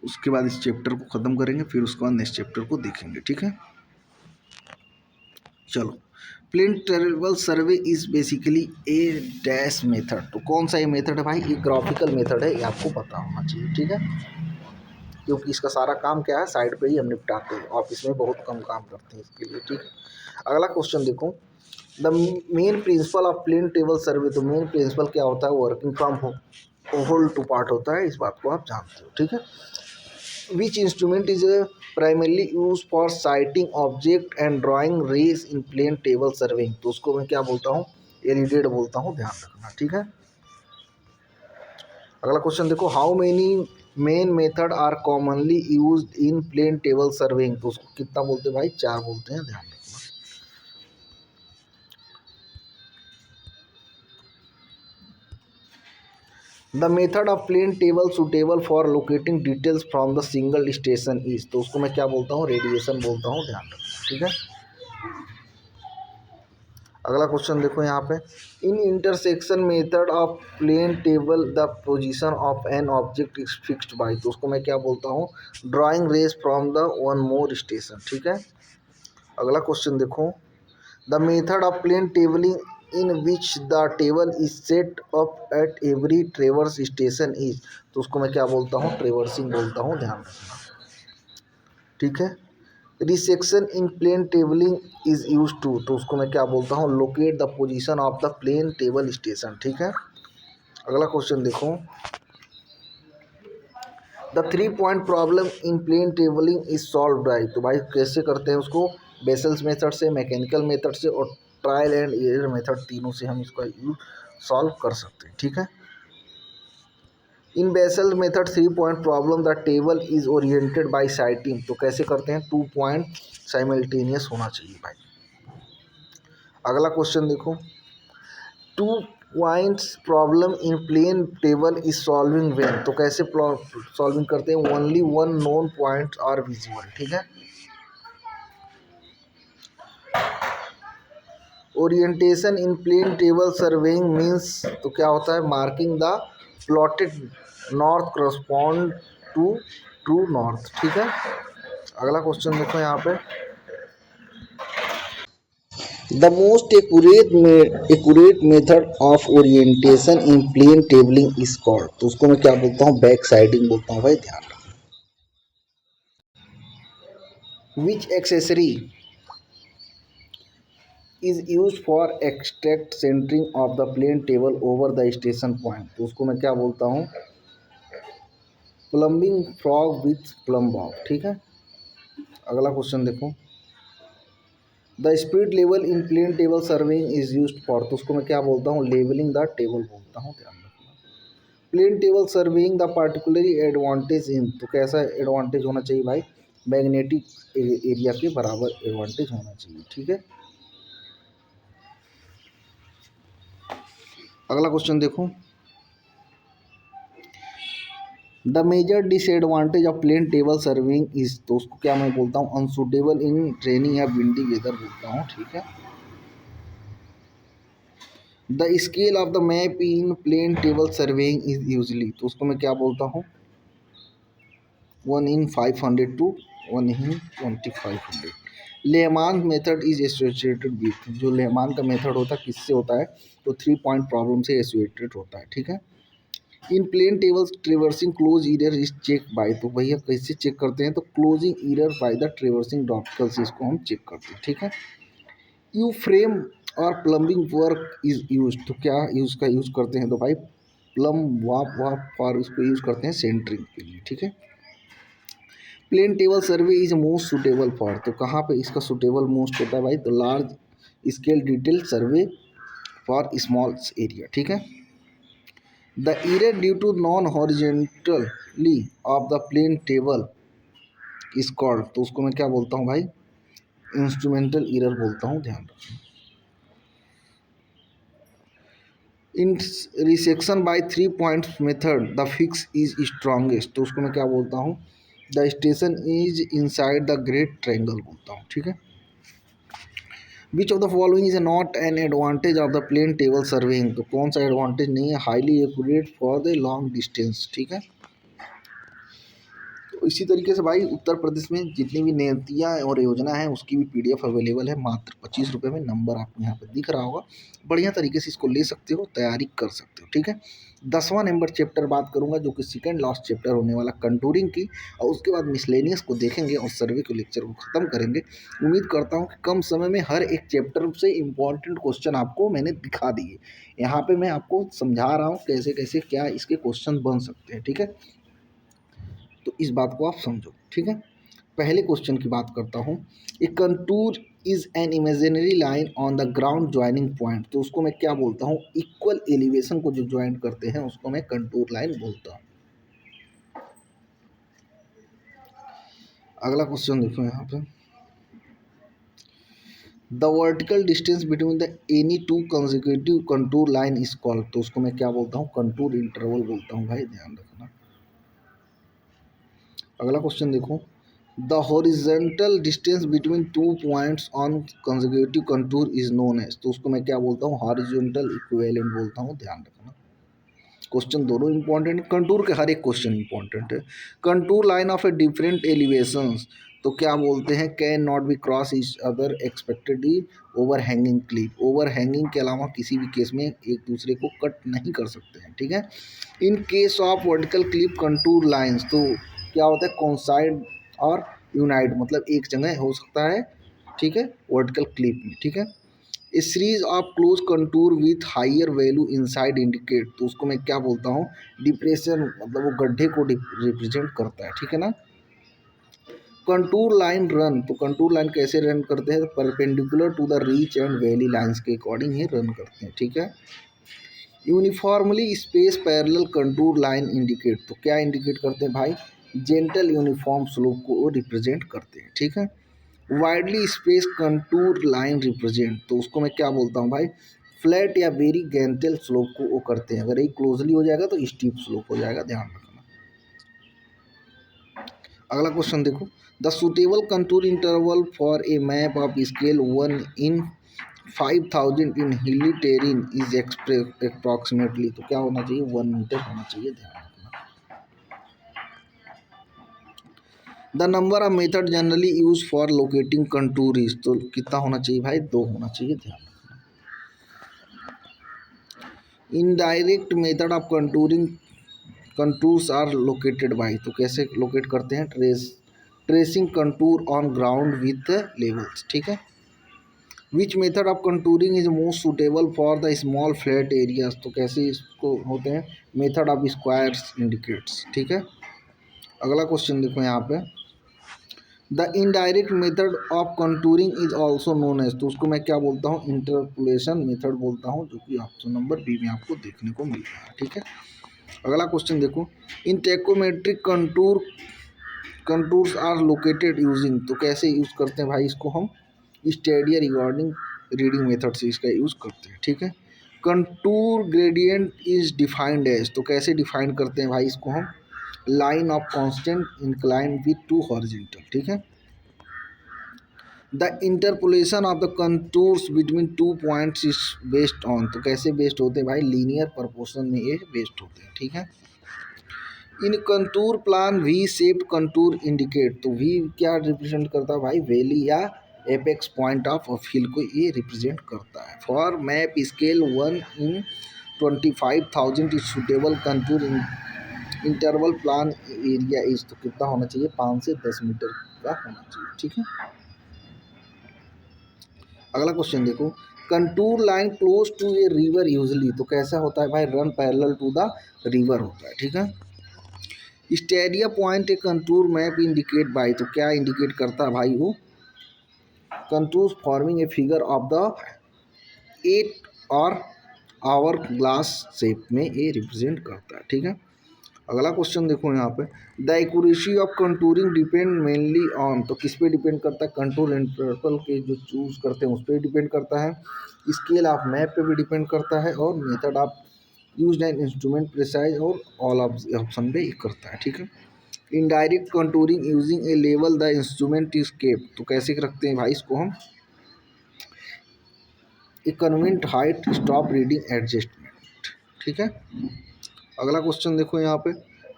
S1: इस चैप्टर को ख़त्म करेंगे, फिर उसके बाद नेक्स्ट चैप्टर को देखेंगे। ठीक है। चलो, plane table survey is basically a dash method, तो कौन सा ये मेथड है भाई, ये ग्राफिकल मेथड है, ये आपको पता होना चाहिए। ठीक है। क्योंकि इसका सारा काम क्या है, साइड पे ही हम निपटाते हैं, ऑफिस में बहुत कम काम करते हैं इसके लिए। ठीक है। अगला क्वेश्चन देखो, the main principle of plane table survey, तो मेन प्रिंसिपल क्या होता है, working from whole to part होता है, इस बात को आप जानते हो। ठीक है। Which instrument is primarily use for sighting object and drawing rays in plane table surveying, तो उसको मैं क्या बोलता हूँ, एरिडेड बोलता हूँ, ध्यान रखना। ठीक है। अगला क्वेश्चन देखो, how many main method are commonly used in plane table surveying, तो उसको कितना बोलते हैं भाई, 4 बोलते हैं, ध्यान रखना। The method of plane table suitable for locating details from the single station is, तो उसको मैं क्या बोलता हूँ, रेडिएशन बोलता हूँ, ध्यान रखना। ठीक है। अगला क्वेश्चन देखो यहाँ पे, in intersection method of plane table the position of an object is fixed by, तो उसको मैं क्या बोलता हूँ, drawing rays from the one more station. ठीक है। अगला क्वेश्चन देखो, the method of plane tabling in which the table is set up at every traverse station is, तो उसको मैं क्या बोलता हूँ, ट्रेवर्सिंग बोलता हूँ, ध्यान रखना। ठीक है। Resection in plane tabling is use to, तो उसको मैं क्या बोलता हूँ, locate the position of the plane table station. ठीक है। अगला क्वेश्चन देखो, the 3 point problem in plane tabling is solve by, तो भाई कैसे करते हैं उसको, बेसल्स मेथड से, मैकेनिकल मेथड से और ट्रायल एंड एरर मेथड, तीनों से हम इसका यूज सॉल्व कर सकते हैं। ठीक है। In Bessel method 3 point problem the table is oriented by sighting, तो कैसे करते हैं, 2 पॉइंट साइमल्टेनियस होना चाहिए भाई। अगला क्वेश्चन देखो, two vines problem in plane table is solving when, तो कैसे सॉल्विंग करते हैं, only one known point are visible, ठीक है। Orientation in plane table surveying means, तो क्या होता है, marking the plotted north correspond to true north, ठीक है। अगला क्वेश्चन देखो यहाँ पे, the most accurate method of orientation in plane tabling is called, तो उसको मैं क्या बोलता हूँ, बैक साइडिंग बोलता हूँ भाई, ध्यान रखना। Which accessory is use for extract centring of the plane table over the station point, तो उसको मैं क्या बोलता हूँ, plumbing fork with plumb bob, ठीक है। अगला क्वेश्चन देखो, the spirit level in plane table surveying is used for, तो उसको मैं क्या बोलता हूँ, लेवलिंग द टेबल बोलता हूँ, ध्यान रखना। Plane table surveying the particularly advantage in, तो कैसा एडवांटेज होना चाहिए भाई, मैग्नेटिक एरिया के बराबर एडवांटेज होना चाहिए, ठीक है। अगला क्वेश्चन देखो, the major disadvantage of plane table surveying is, तो उसको क्या मैं बोलता हूँ, अनसूटेबल इन रेनी या विंडी वेदर बोलता हूँ, ठीक है। The scale of the map in plane table surveying is usually, तो उसको मैं क्या बोलता हूँ, 1:500 to 1:2500। Lehmann method is associated with, जो लेहमान का मेथड होता है किससे होता है, तो 3 पॉइंट प्रॉब्लम से एसोसिएटेड होता है, ठीक है। In plane tables traversing close error is check by, तो भैया कैसे चेक करते हैं, तो closing error by the traversing डॉप्टिकल से इसको हम चेक करते हैं, ठीक है। यू फ्रेम और प्लम्बिंग वर्क इज यूज, तो क्या यूज का यूज करते हैं, तो भाई प्लम वाप वाप और इसको यूज करते हैं सेंटरिंग के लिए, ठीक है। Plane table survey is most suitable for, तो कहाँ पे इसका सुटेबल मोस्ट होता है भाई, तो large scale detail survey for small area, ठीक है। The error due to non horizontally of the plane table is called, तो उसको मैं क्या बोलता हूँ भाई, इंस्ट्रूमेंटल एरर बोलता हूँ, ध्यान रखना। In resection by 3 points method the fix is strongest, तो उसको मैं क्या बोलता हूँ, the station is inside the great triangle बोलता हूँ, ठीक है। Which of the following is not an advantage of the plane table surveying, तो कौन सा एडवांटेज नहीं है, highly accurate for the long distance, ठीक है। तो इसी तरीके से भाई उत्तर प्रदेश में जितनी भी नीतियाँ और योजना है उसकी भी पीडीएफ अवेलेबल है, मात्र 25 रुपये में, नंबर आपको यहाँ पर दिख रहा होगा, बढ़िया तरीके से इसको ले सकते हो, तैयारी कर सकते हो, ठीक है। 10वां नंबर चैप्टर बात करूंगा जो कि सेकंड लास्ट चैप्टर होने वाला कंटूरिंग की, और उसके बाद मिसलेनियस को देखेंगे और सर्वे के लेक्चर को ख़त्म करेंगे। उम्मीद करता हूँ कि कम समय में हर एक चैप्टर से इम्पॉर्टेंट क्वेश्चन आपको मैंने दिखा दिए, यहाँ पे मैं आपको समझा रहा हूँ कैसे कैसे क्या इसके क्वेश्चन बन सकते हैं, ठीक है। तो इस बात को आप समझो, ठीक है। पहले क्वेश्चन की बात करता हूँ, a contour is an imaginary line on the ground joining point, तो उसको मैं क्या बोलता हूँ, इक्वल एलिवेशन को जो ज्वाइन करते हैं उसको मैं कंटूर लाइन बोलता हूँ। अगला क्वेश्चन देखो यहाँ पे, the vertical distance between the any two consecutive contour line is called, तो उसको मैं क्या बोलता हूँ, कंटूर इंटरवल बोलता हूँ भाई, ध्यान रखना। अगला क्वेश्चन देखो, the horizontal distance between 2 points on consecutive contour is known as, तो उसको मैं क्या बोलता हूँ, हॉरिजॉन्टल इक्विवेलेंट बोलता हूँ, ध्यान रखना। क्वेश्चन दोनों इंपॉर्टेंट, कंटूर के हर एक क्वेश्चन इंपॉर्टेंट है। Contour line of a different elevations, तो क्या बोलते हैं, can not B cross each other expectedly over hanging clip, over hanging के अलावा किसी भी केस में एक दूसरे को कट नहीं कर सकते हैं, ठीक है। In case of vertical clip contour lines, तो क्या होता है, कॉन्साइड और यूनाइट, मतलब एक जगह हो सकता है, ठीक है, वर्टिकल क्लिप में, ठीक है। A series of close contour with higher value inside indicate, तो उसको मैं क्या बोलता हूँ, डिप्रेशन, मतलब वो गड्ढे को रिप्रेजेंट करता है, ठीक है ना। कंटूर लाइन रन, तो कंटूर लाइन कैसे रन करते हैं, perpendicular to the ridge and valley lines के अकॉर्डिंग ही रन करते हैं, ठीक है। Uniformly space parallel contour line indicate, तो क्या इंडिकेट करते हैं भाई, जेंटल यूनिफॉर्म स्लोप को रिप्रेजेंट करते हैं, ठीक है। Widely space contour line represent, तो उसको मैं क्या बोलता हूँ भाई, फ्लैट या वेरी गेंटल स्लोप को वो करते हैं। अगर एक क्लोजली हो जाएगा तो स्टीप स्लोप हो जाएगा, ध्यान रखना। अगला क्वेश्चन देखो, the suitable contour interval for a map of scale 1 इन 5000 इन हिली टेरेन इज अप्रॉक्सीमेटली, तो क्या होना चाहिए, 1 मीटर होना चाहिए, ध्यान रखना। The number of method generally use for locating contour is, तो कितना होना चाहिए भाई, 2 होना चाहिए, ध्यान रखना। Indirect method of contouring contours are located by, तो कैसे लोकेट करते हैं, tracing contour on ground with levels, ठीक है। Which method of contouring is most suitable for the small flat areas, तो कैसे इसको होते हैं, मेथड ऑफ स्क्वायर्स इंडिकेट्स, ठीक है। अगला क्वेश्चन देखो यहाँ पे, the indirect method of contouring is also known as, तो उसको मैं क्या बोलता हूँ, इंटरपोलेशन मेथड बोलता हूँ, जो कि ऑप्शन नंबर बी में आपको देखने को मिल रहा है, ठीक है। अगला क्वेश्चन देखो, इन tacheometric contours are located using, तो कैसे यूज़ करते हैं भाई इसको हम, स्टेडियर रिगार्डिंग रीडिंग मेथड से इसका यूज़ करते हैं, ठीक है। Contour gradient is defined as, तो कैसे डिफाइन करते हैं भाई इसको हम, line of constant incline with to horizontal, ठीक है। The interpolation of the contours between 2 points is based on, तो कैसे बेस्ड होते हैं भाई, लीनियर प्रोपोर्शन में ये बेस्ड होते हैं, ठीक है। In contour plan V shaped contour indicate, तो वी क्या रिप्रेजेंट करता है भाई, वैली या एपेक्स पॉइंट ऑफ हिल को ये रिप्रेजेंट करता है। For map scale 1 in 25,000 is suitable contour interval plan area is, तो कितना होना चाहिए, 5 से 10 मीटर का होना चाहिए, ठीक है। अगला क्वेश्चन देखो, contour line close to a river usually, तो कैसा होता है भाई, run parallel to the river होता है, ठीक है। Stadia point a contour map indicate by, तो क्या इंडिकेट करता है भाई, वो contour forming a figure of the 8 और आवर ग्लास शेप में ये रिप्रेजेंट करता है, ठीक है। अगला क्वेश्चन देखो यहाँ पे, the accuracy of contouring depend mainly on, तो किस पे डिपेंड करता है, कंटूर इंटरवल के जो चूज करते हैं उस पर डिपेंड करता है, स्केल ऑफ मैप पे भी डिपेंड करता है, और method of use an instrument precise, और ऑल ऑप्शन पे करता है, ठीक है। Indirect contouring using a level the instrument is kept, तो कैसे रखते हैं भाई इसको हम, a convenient height stop reading adjustment, ठीक है। अगला क्वेश्चन देखो यहाँ पे,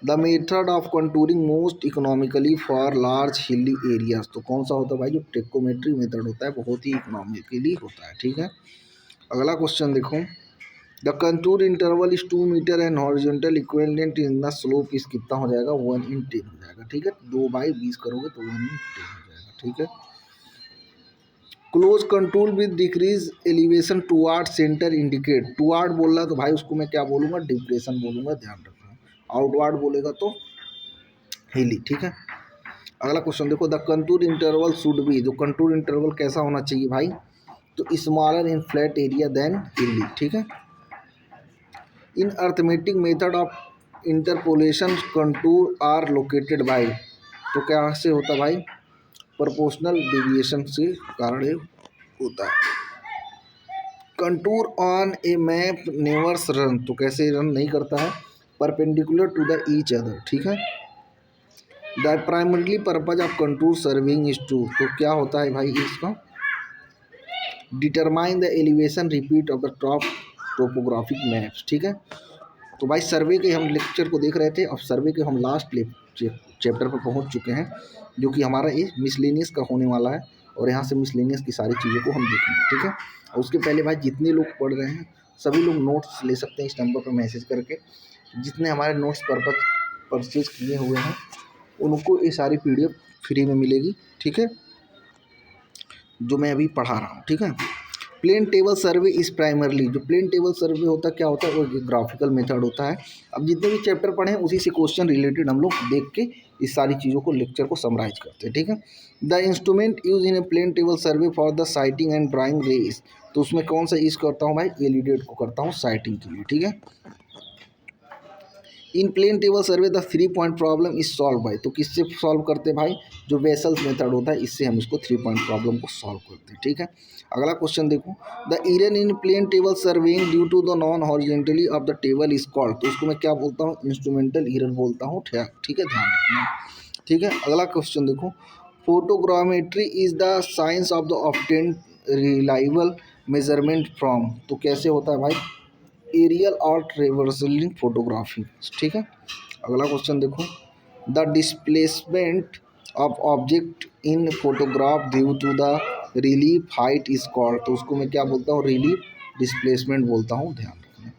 S1: the method of contouring most economically for large hilly areas, तो कौन सा होता है भाई, जो टेकोमेट्री मेथड होता है बहुत ही इकोनॉमिकली होता है, ठीक है। अगला क्वेश्चन देखो, the contour interval is 2 metre and horizontal equivalent in the slope is, कितना हो जाएगा, 1 in 10 हो जाएगा, ठीक है। 2/20 करोगे तो 1 in 10 हो जाएगा, ठीक है। Close contour with decrease elevation toward centre indicate, toward बोल रहा है तो भाई उसको मैं क्या बोलूँगा, डिप्रेशन बोलूँगा, ध्यान रखना। आउटवार्ड बोलेगा तो हिली, ठीक है। अगला क्वेश्चन देखो, the contour interval should be, जो कंटूर इंटरवल कैसा होना चाहिए भाई, तो smaller in flat area than hilly, ठीक है। In arithmetic method of interpolation contour are located by, तो क्या से होता भाई, प्रोपोर्शनल डेविएशन से कारण होता है। Contour on a map nevers run, तो कैसे रन नहीं करता है, perpendicular to the each other, ठीक है। The primarily purpose of contour surveying is to, तो क्या होता है भाई इसका, determine the elevation repeat of the top topographic maps, ठीक है। तो भाई सर्वे के हम लेक्चर को देख रहे थे, अब सर्वे के हम लास्ट चैप्टर पर पहुंच चुके हैं, जो कि हमारा ये मिसलेनियस का होने वाला है, और यहाँ से मिसलेनियस की सारी चीज़ों को हम देखेंगे, ठीक है। और उसके पहले भाई जितने लोग पढ़ रहे हैं सभी लोग नोट्स ले सकते हैं इस नंबर पर मैसेज करके, जितने हमारे नोट्स परचेज किए हुए हैं उनको ये सारी PDF फ्री में मिलेगी, ठीक है, जो मैं अभी पढ़ा रहा हूँ, ठीक है। प्लेन टेबल सर्वे इस प्राइमरली, जो प्लेन टेबल सर्वे होता है क्या होता है, वो ग्राफिकल मेथड होता है। अब जितने भी चैप्टर पढ़े हैं उसी से क्वेश्चन रिलेटेड हम लोग देख के इस सारी चीज़ों को लेक्चर को समराइज करते हैं, ठीक है। The instrument use in a plane table survey for the sighting and drawing rays, तो उसमें कौन सा यूज़ करता हूँ भाई, एलिडेट को करता हूँ साइटिंग के लिए, ठीक है। In plane table survey the 3 point problem is solve by, तो किससे सॉल्व करते हैं भाई, जो वेसल्स मेथड होता है इससे हम इसको 3 पॉइंट प्रॉब्लम को सॉल्व करते हैं। ठीक है, अगला क्वेश्चन देखो, the error in plane table surveying due to the non horizontally of the table is called, तो उसको मैं क्या बोलता हूँ, इंस्ट्रूमेंटल एरर बोलता हूँ। ठीक है, ध्यान रखना। ठीक है, अगला क्वेश्चन देखो, photogrammetry is the science of the obtain reliable measurement from, तो कैसे होता है भाई, एरियल और ट्रेवर्सलिंग फोटोग्राफी। ठीक है, अगला क्वेश्चन देखो, the displacement of object in photograph due to the relief height is called, तो उसको मैं क्या बोलता हूँ, रिलीफ डिस्प्लेसमेंट बोलता हूँ। ध्यान रखना।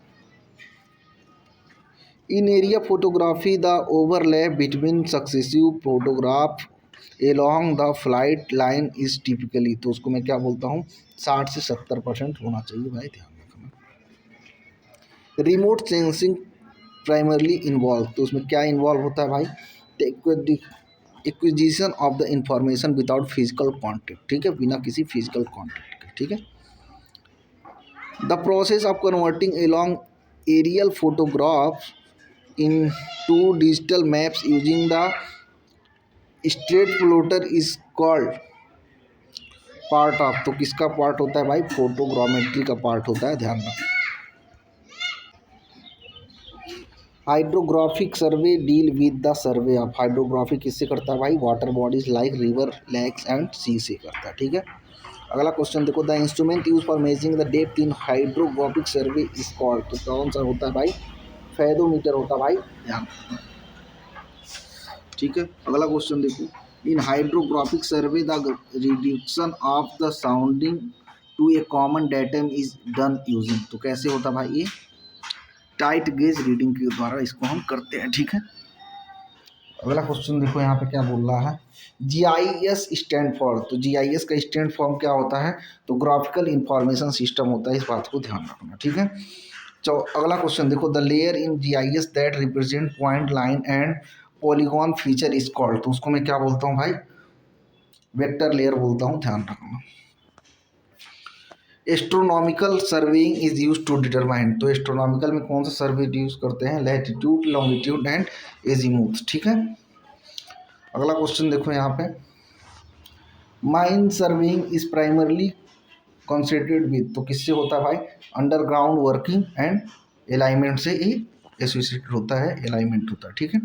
S1: In area photography the overlap between successive photograph along the flight line is typically, तो उसको मैं क्या बोलता हूँ, 60 से 70% होना चाहिए भाई। ध्यान रखना। रिमोट सेंसिंग प्राइमरली इन्वॉल्व, तो उसमें क्या इन्वॉल्व होता है भाई, acquisition of the information without physical contact. ठीक है, बिना किसी फिजिकल कॉन्टेक्ट के। ठीक है, the process of converting along aerial photographs into digital maps using the straight floater is called part of, तो किसका पार्ट होता है भाई, फोटोग्रामेट्री का पार्ट होता है। ध्यान रखना। Hydrographic survey deal with the survey of, hydrography किससे करता है भाई, water bodies like river, lakes and sea से करता है। ठीक है, अगला क्वेश्चन देखो, the instrument use for measuring the depth in hydrographic survey is called, तो कौन सा होता है भाई, फेदोमीटर होता है भाई। ध्यान। ठीक है, अगला क्वेश्चन देखो, in hydrographic survey the reduction of the sounding to a common datum is done using, तो कैसे होता है भाई, ये टाइट गेज रीडिंग के द्वारा इसको हम करते हैं। ठीक है, अगला क्वेश्चन देखो, यहाँ पे क्या बोल रहा है, जीआईएस स्टैंड फॉर, तो जीआईएस का स्टैंड फॉर्म क्या होता है, तो ग्राफिकल इंफॉर्मेशन सिस्टम होता है, इस बात को ध्यान रखना। ठीक है, अगला क्वेश्चन देखो, the layer in GIS that represent point, line and polygon feature is called, तो उसको मैं क्या बोलता हूँ भाई, वेक्टर लेयर बोलता हूँ। ध्यान रखना। Astronomical surveying is use to determine, तो एस्ट्रोनॉमिकल में कौन सा सर्वे यूज करते हैं, लैटिट्यूड, लॉन्गिट्यूड एंड एजीमूथ। ठीक है, अगला क्वेश्चन देखो यहाँ पे, mine surveying is primarily concentrated with, तो किससे होता है भाई, अंडरग्राउंड वर्किंग एंड अलाइनमेंट से ही एसोसिएटेड होता है, अलाइनमेंट होता है। ठीक है,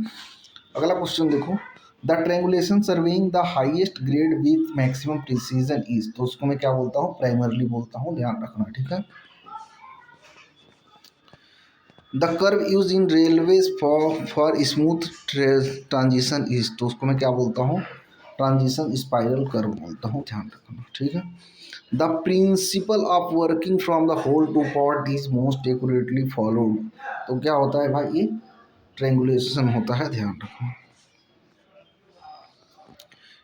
S1: अगला क्वेश्चन देखो, the ट्रेंगुलेशन surveying the highest grade with maximum precision is, तो उसको मैं क्या बोलता हूँ, प्राइमरली बोलता हूँ। ध्यान रखना। ठीक है, the curve use in railways for smooth transition is, तो उसको मैं क्या बोलता हूँ, ट्रांजिशन स्पाइरल कर्व बोलता हूँ। ध्यान रखना। ठीक है, the principle of working from the whole to part is most accurately followed, तो क्या होता है भाई, ये ट्रेंगुलेशन होता है। ध्यान रखना।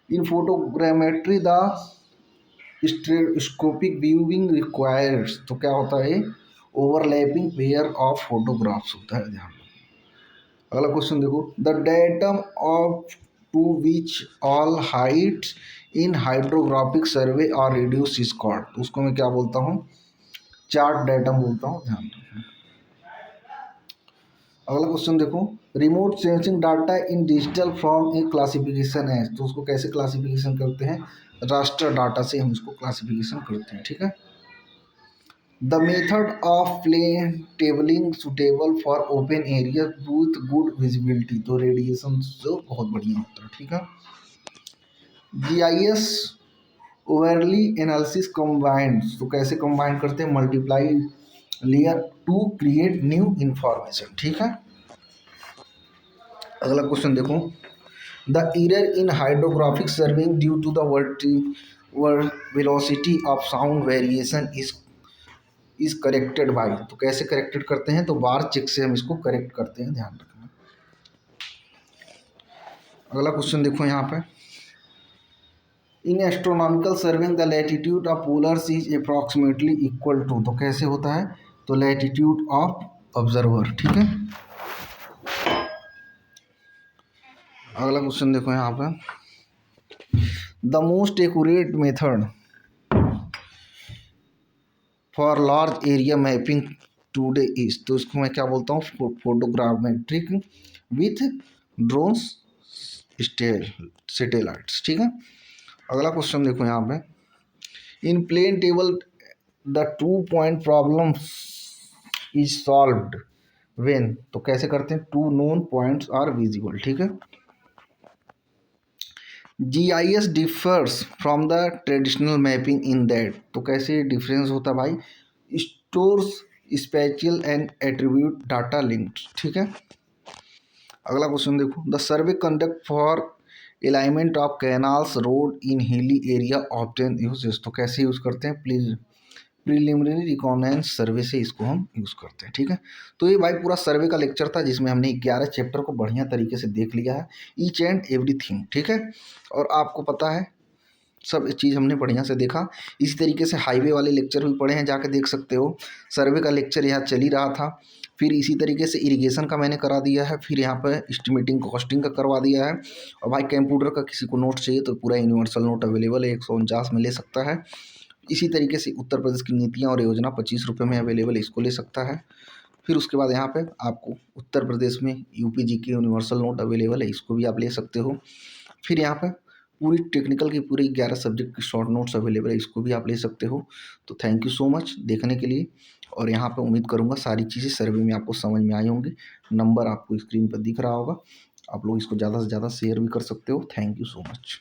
S1: इन फोटोग्रामेट्री द स्टेरेस्कोपिक व्यूइंग रिक्वायर्स, तो क्या होता है, ओवरलैपिंग पेयर ऑफ फोटोग्राफ्स होता है। ध्यान। अगला क्वेश्चन देखो, the datum of to which all heights in hydrographic survey are reduce is called, तो उसको मैं क्या बोलता हूँ, चार्ट डेटम बोलता हूँ। ध्यान रखना। अगला क्वेश्चन देखो, remote sensing data in digital form एक क्लासिफिकेशन है, तो उसको कैसे क्लासिफिकेशन करते हैं, रास्टर डाटा से हम इसको क्लासिफिकेशन करते हैं। ठीक है, the method of plane tabling suitable for open area with good visibility, तो रेडिएशन जो बहुत बढ़िया होता है। ठीक है, जीआईएस ओवरली एनालिसिस कंबाइंड, तो कैसे कंबाइन करते हैं, multiply layer to create new information. ठीक है, अगला क्वेश्चन देखो, the error in hydrographic serving due to the velocity of sound variation is corrected by, तो कैसे करेक्टेड करते हैं, तो बार चेक से हम इसको करेक्ट करते हैं। ध्यान रखना। अगला क्वेश्चन देखो यहाँ पे, in astronomical surveying the latitude of Polaris is approximately equal to, तो कैसे होता है, तो लैटिट्यूड ऑफ ऑब्जर्वर। ठीक है, अगला क्वेश्चन देखो यहाँ पे, the most accurate method for large area mapping today is, तो इसको मैं क्या बोलता हूँ, फोटोग्रामेट्रिक विथ ड्रोन्स सैटेलाइट्स। ठीक है, अगला क्वेश्चन देखो यहाँ पे, in plane table the 2 point problem is solved when, तो कैसे करते हैं, 2 नोन पॉइंट्स आर विजिबल। ठीक है, GIS differs from the traditional mapping in that, तो कैसे डिफरेंस होता है भाई, stores special and attribute data linked. ठीक है, अगला क्वेश्चन देखो, the survey conduct for alignment of canals road in hilly area obtain uses, तो कैसे यूज़ करते हैं, प्लीज प्रीलिमिनरी रिकॉनेंस सर्वे से इसको हम यूज़ करते हैं। ठीक है, तो ये भाई पूरा सर्वे का लेक्चर था जिसमें हमने 11 चैप्टर को बढ़िया तरीके से देख लिया है, ईच एंड एवरीथिंग। ठीक है, और आपको पता है सब चीज़ हमने बढ़िया से देखा। इसी तरीके से हाईवे वाले लेक्चर भी पढ़े हैं, जाके देख सकते हो। सर्वे का लेक्चर यहाँ चल ही रहा था, फिर इसी तरीके से इरिगेशन का मैंने करा दिया है, फिर यहाँ पर एस्टिमेटिंग कॉस्टिंग का करवा दिया है। और भाई कंप्यूटर का किसी को नोट चाहिए तो पूरा यूनिवर्सल नोट अवेलेबल है, 149 में ले सकता है। इसी तरीके से उत्तर प्रदेश की नीतियाँ और योजना 25 रुपये में अवेलेबल है, इसको ले सकता है। फिर उसके बाद यहाँ पे आपको उत्तर प्रदेश में UPG की यूनिवर्सल नोट अवेलेबल है, इसको भी आप ले सकते हो। फिर यहाँ पे पूरी टेक्निकल की पूरी 11 सब्जेक्ट की शॉर्ट नोट्स अवेलेबल है, इसको भी आप ले सकते हो। तो थैंक यू सो मच देखने के लिए, और यहाँ पे उम्मीद करूँगा सारी चीज़ें सर्वे में आपको समझ में आई होंगी। नंबर आपको स्क्रीन पर दिख रहा होगा, आप लोग इसको ज़्यादा से ज़्यादा शेयर भी कर सकते हो। Thank you so much.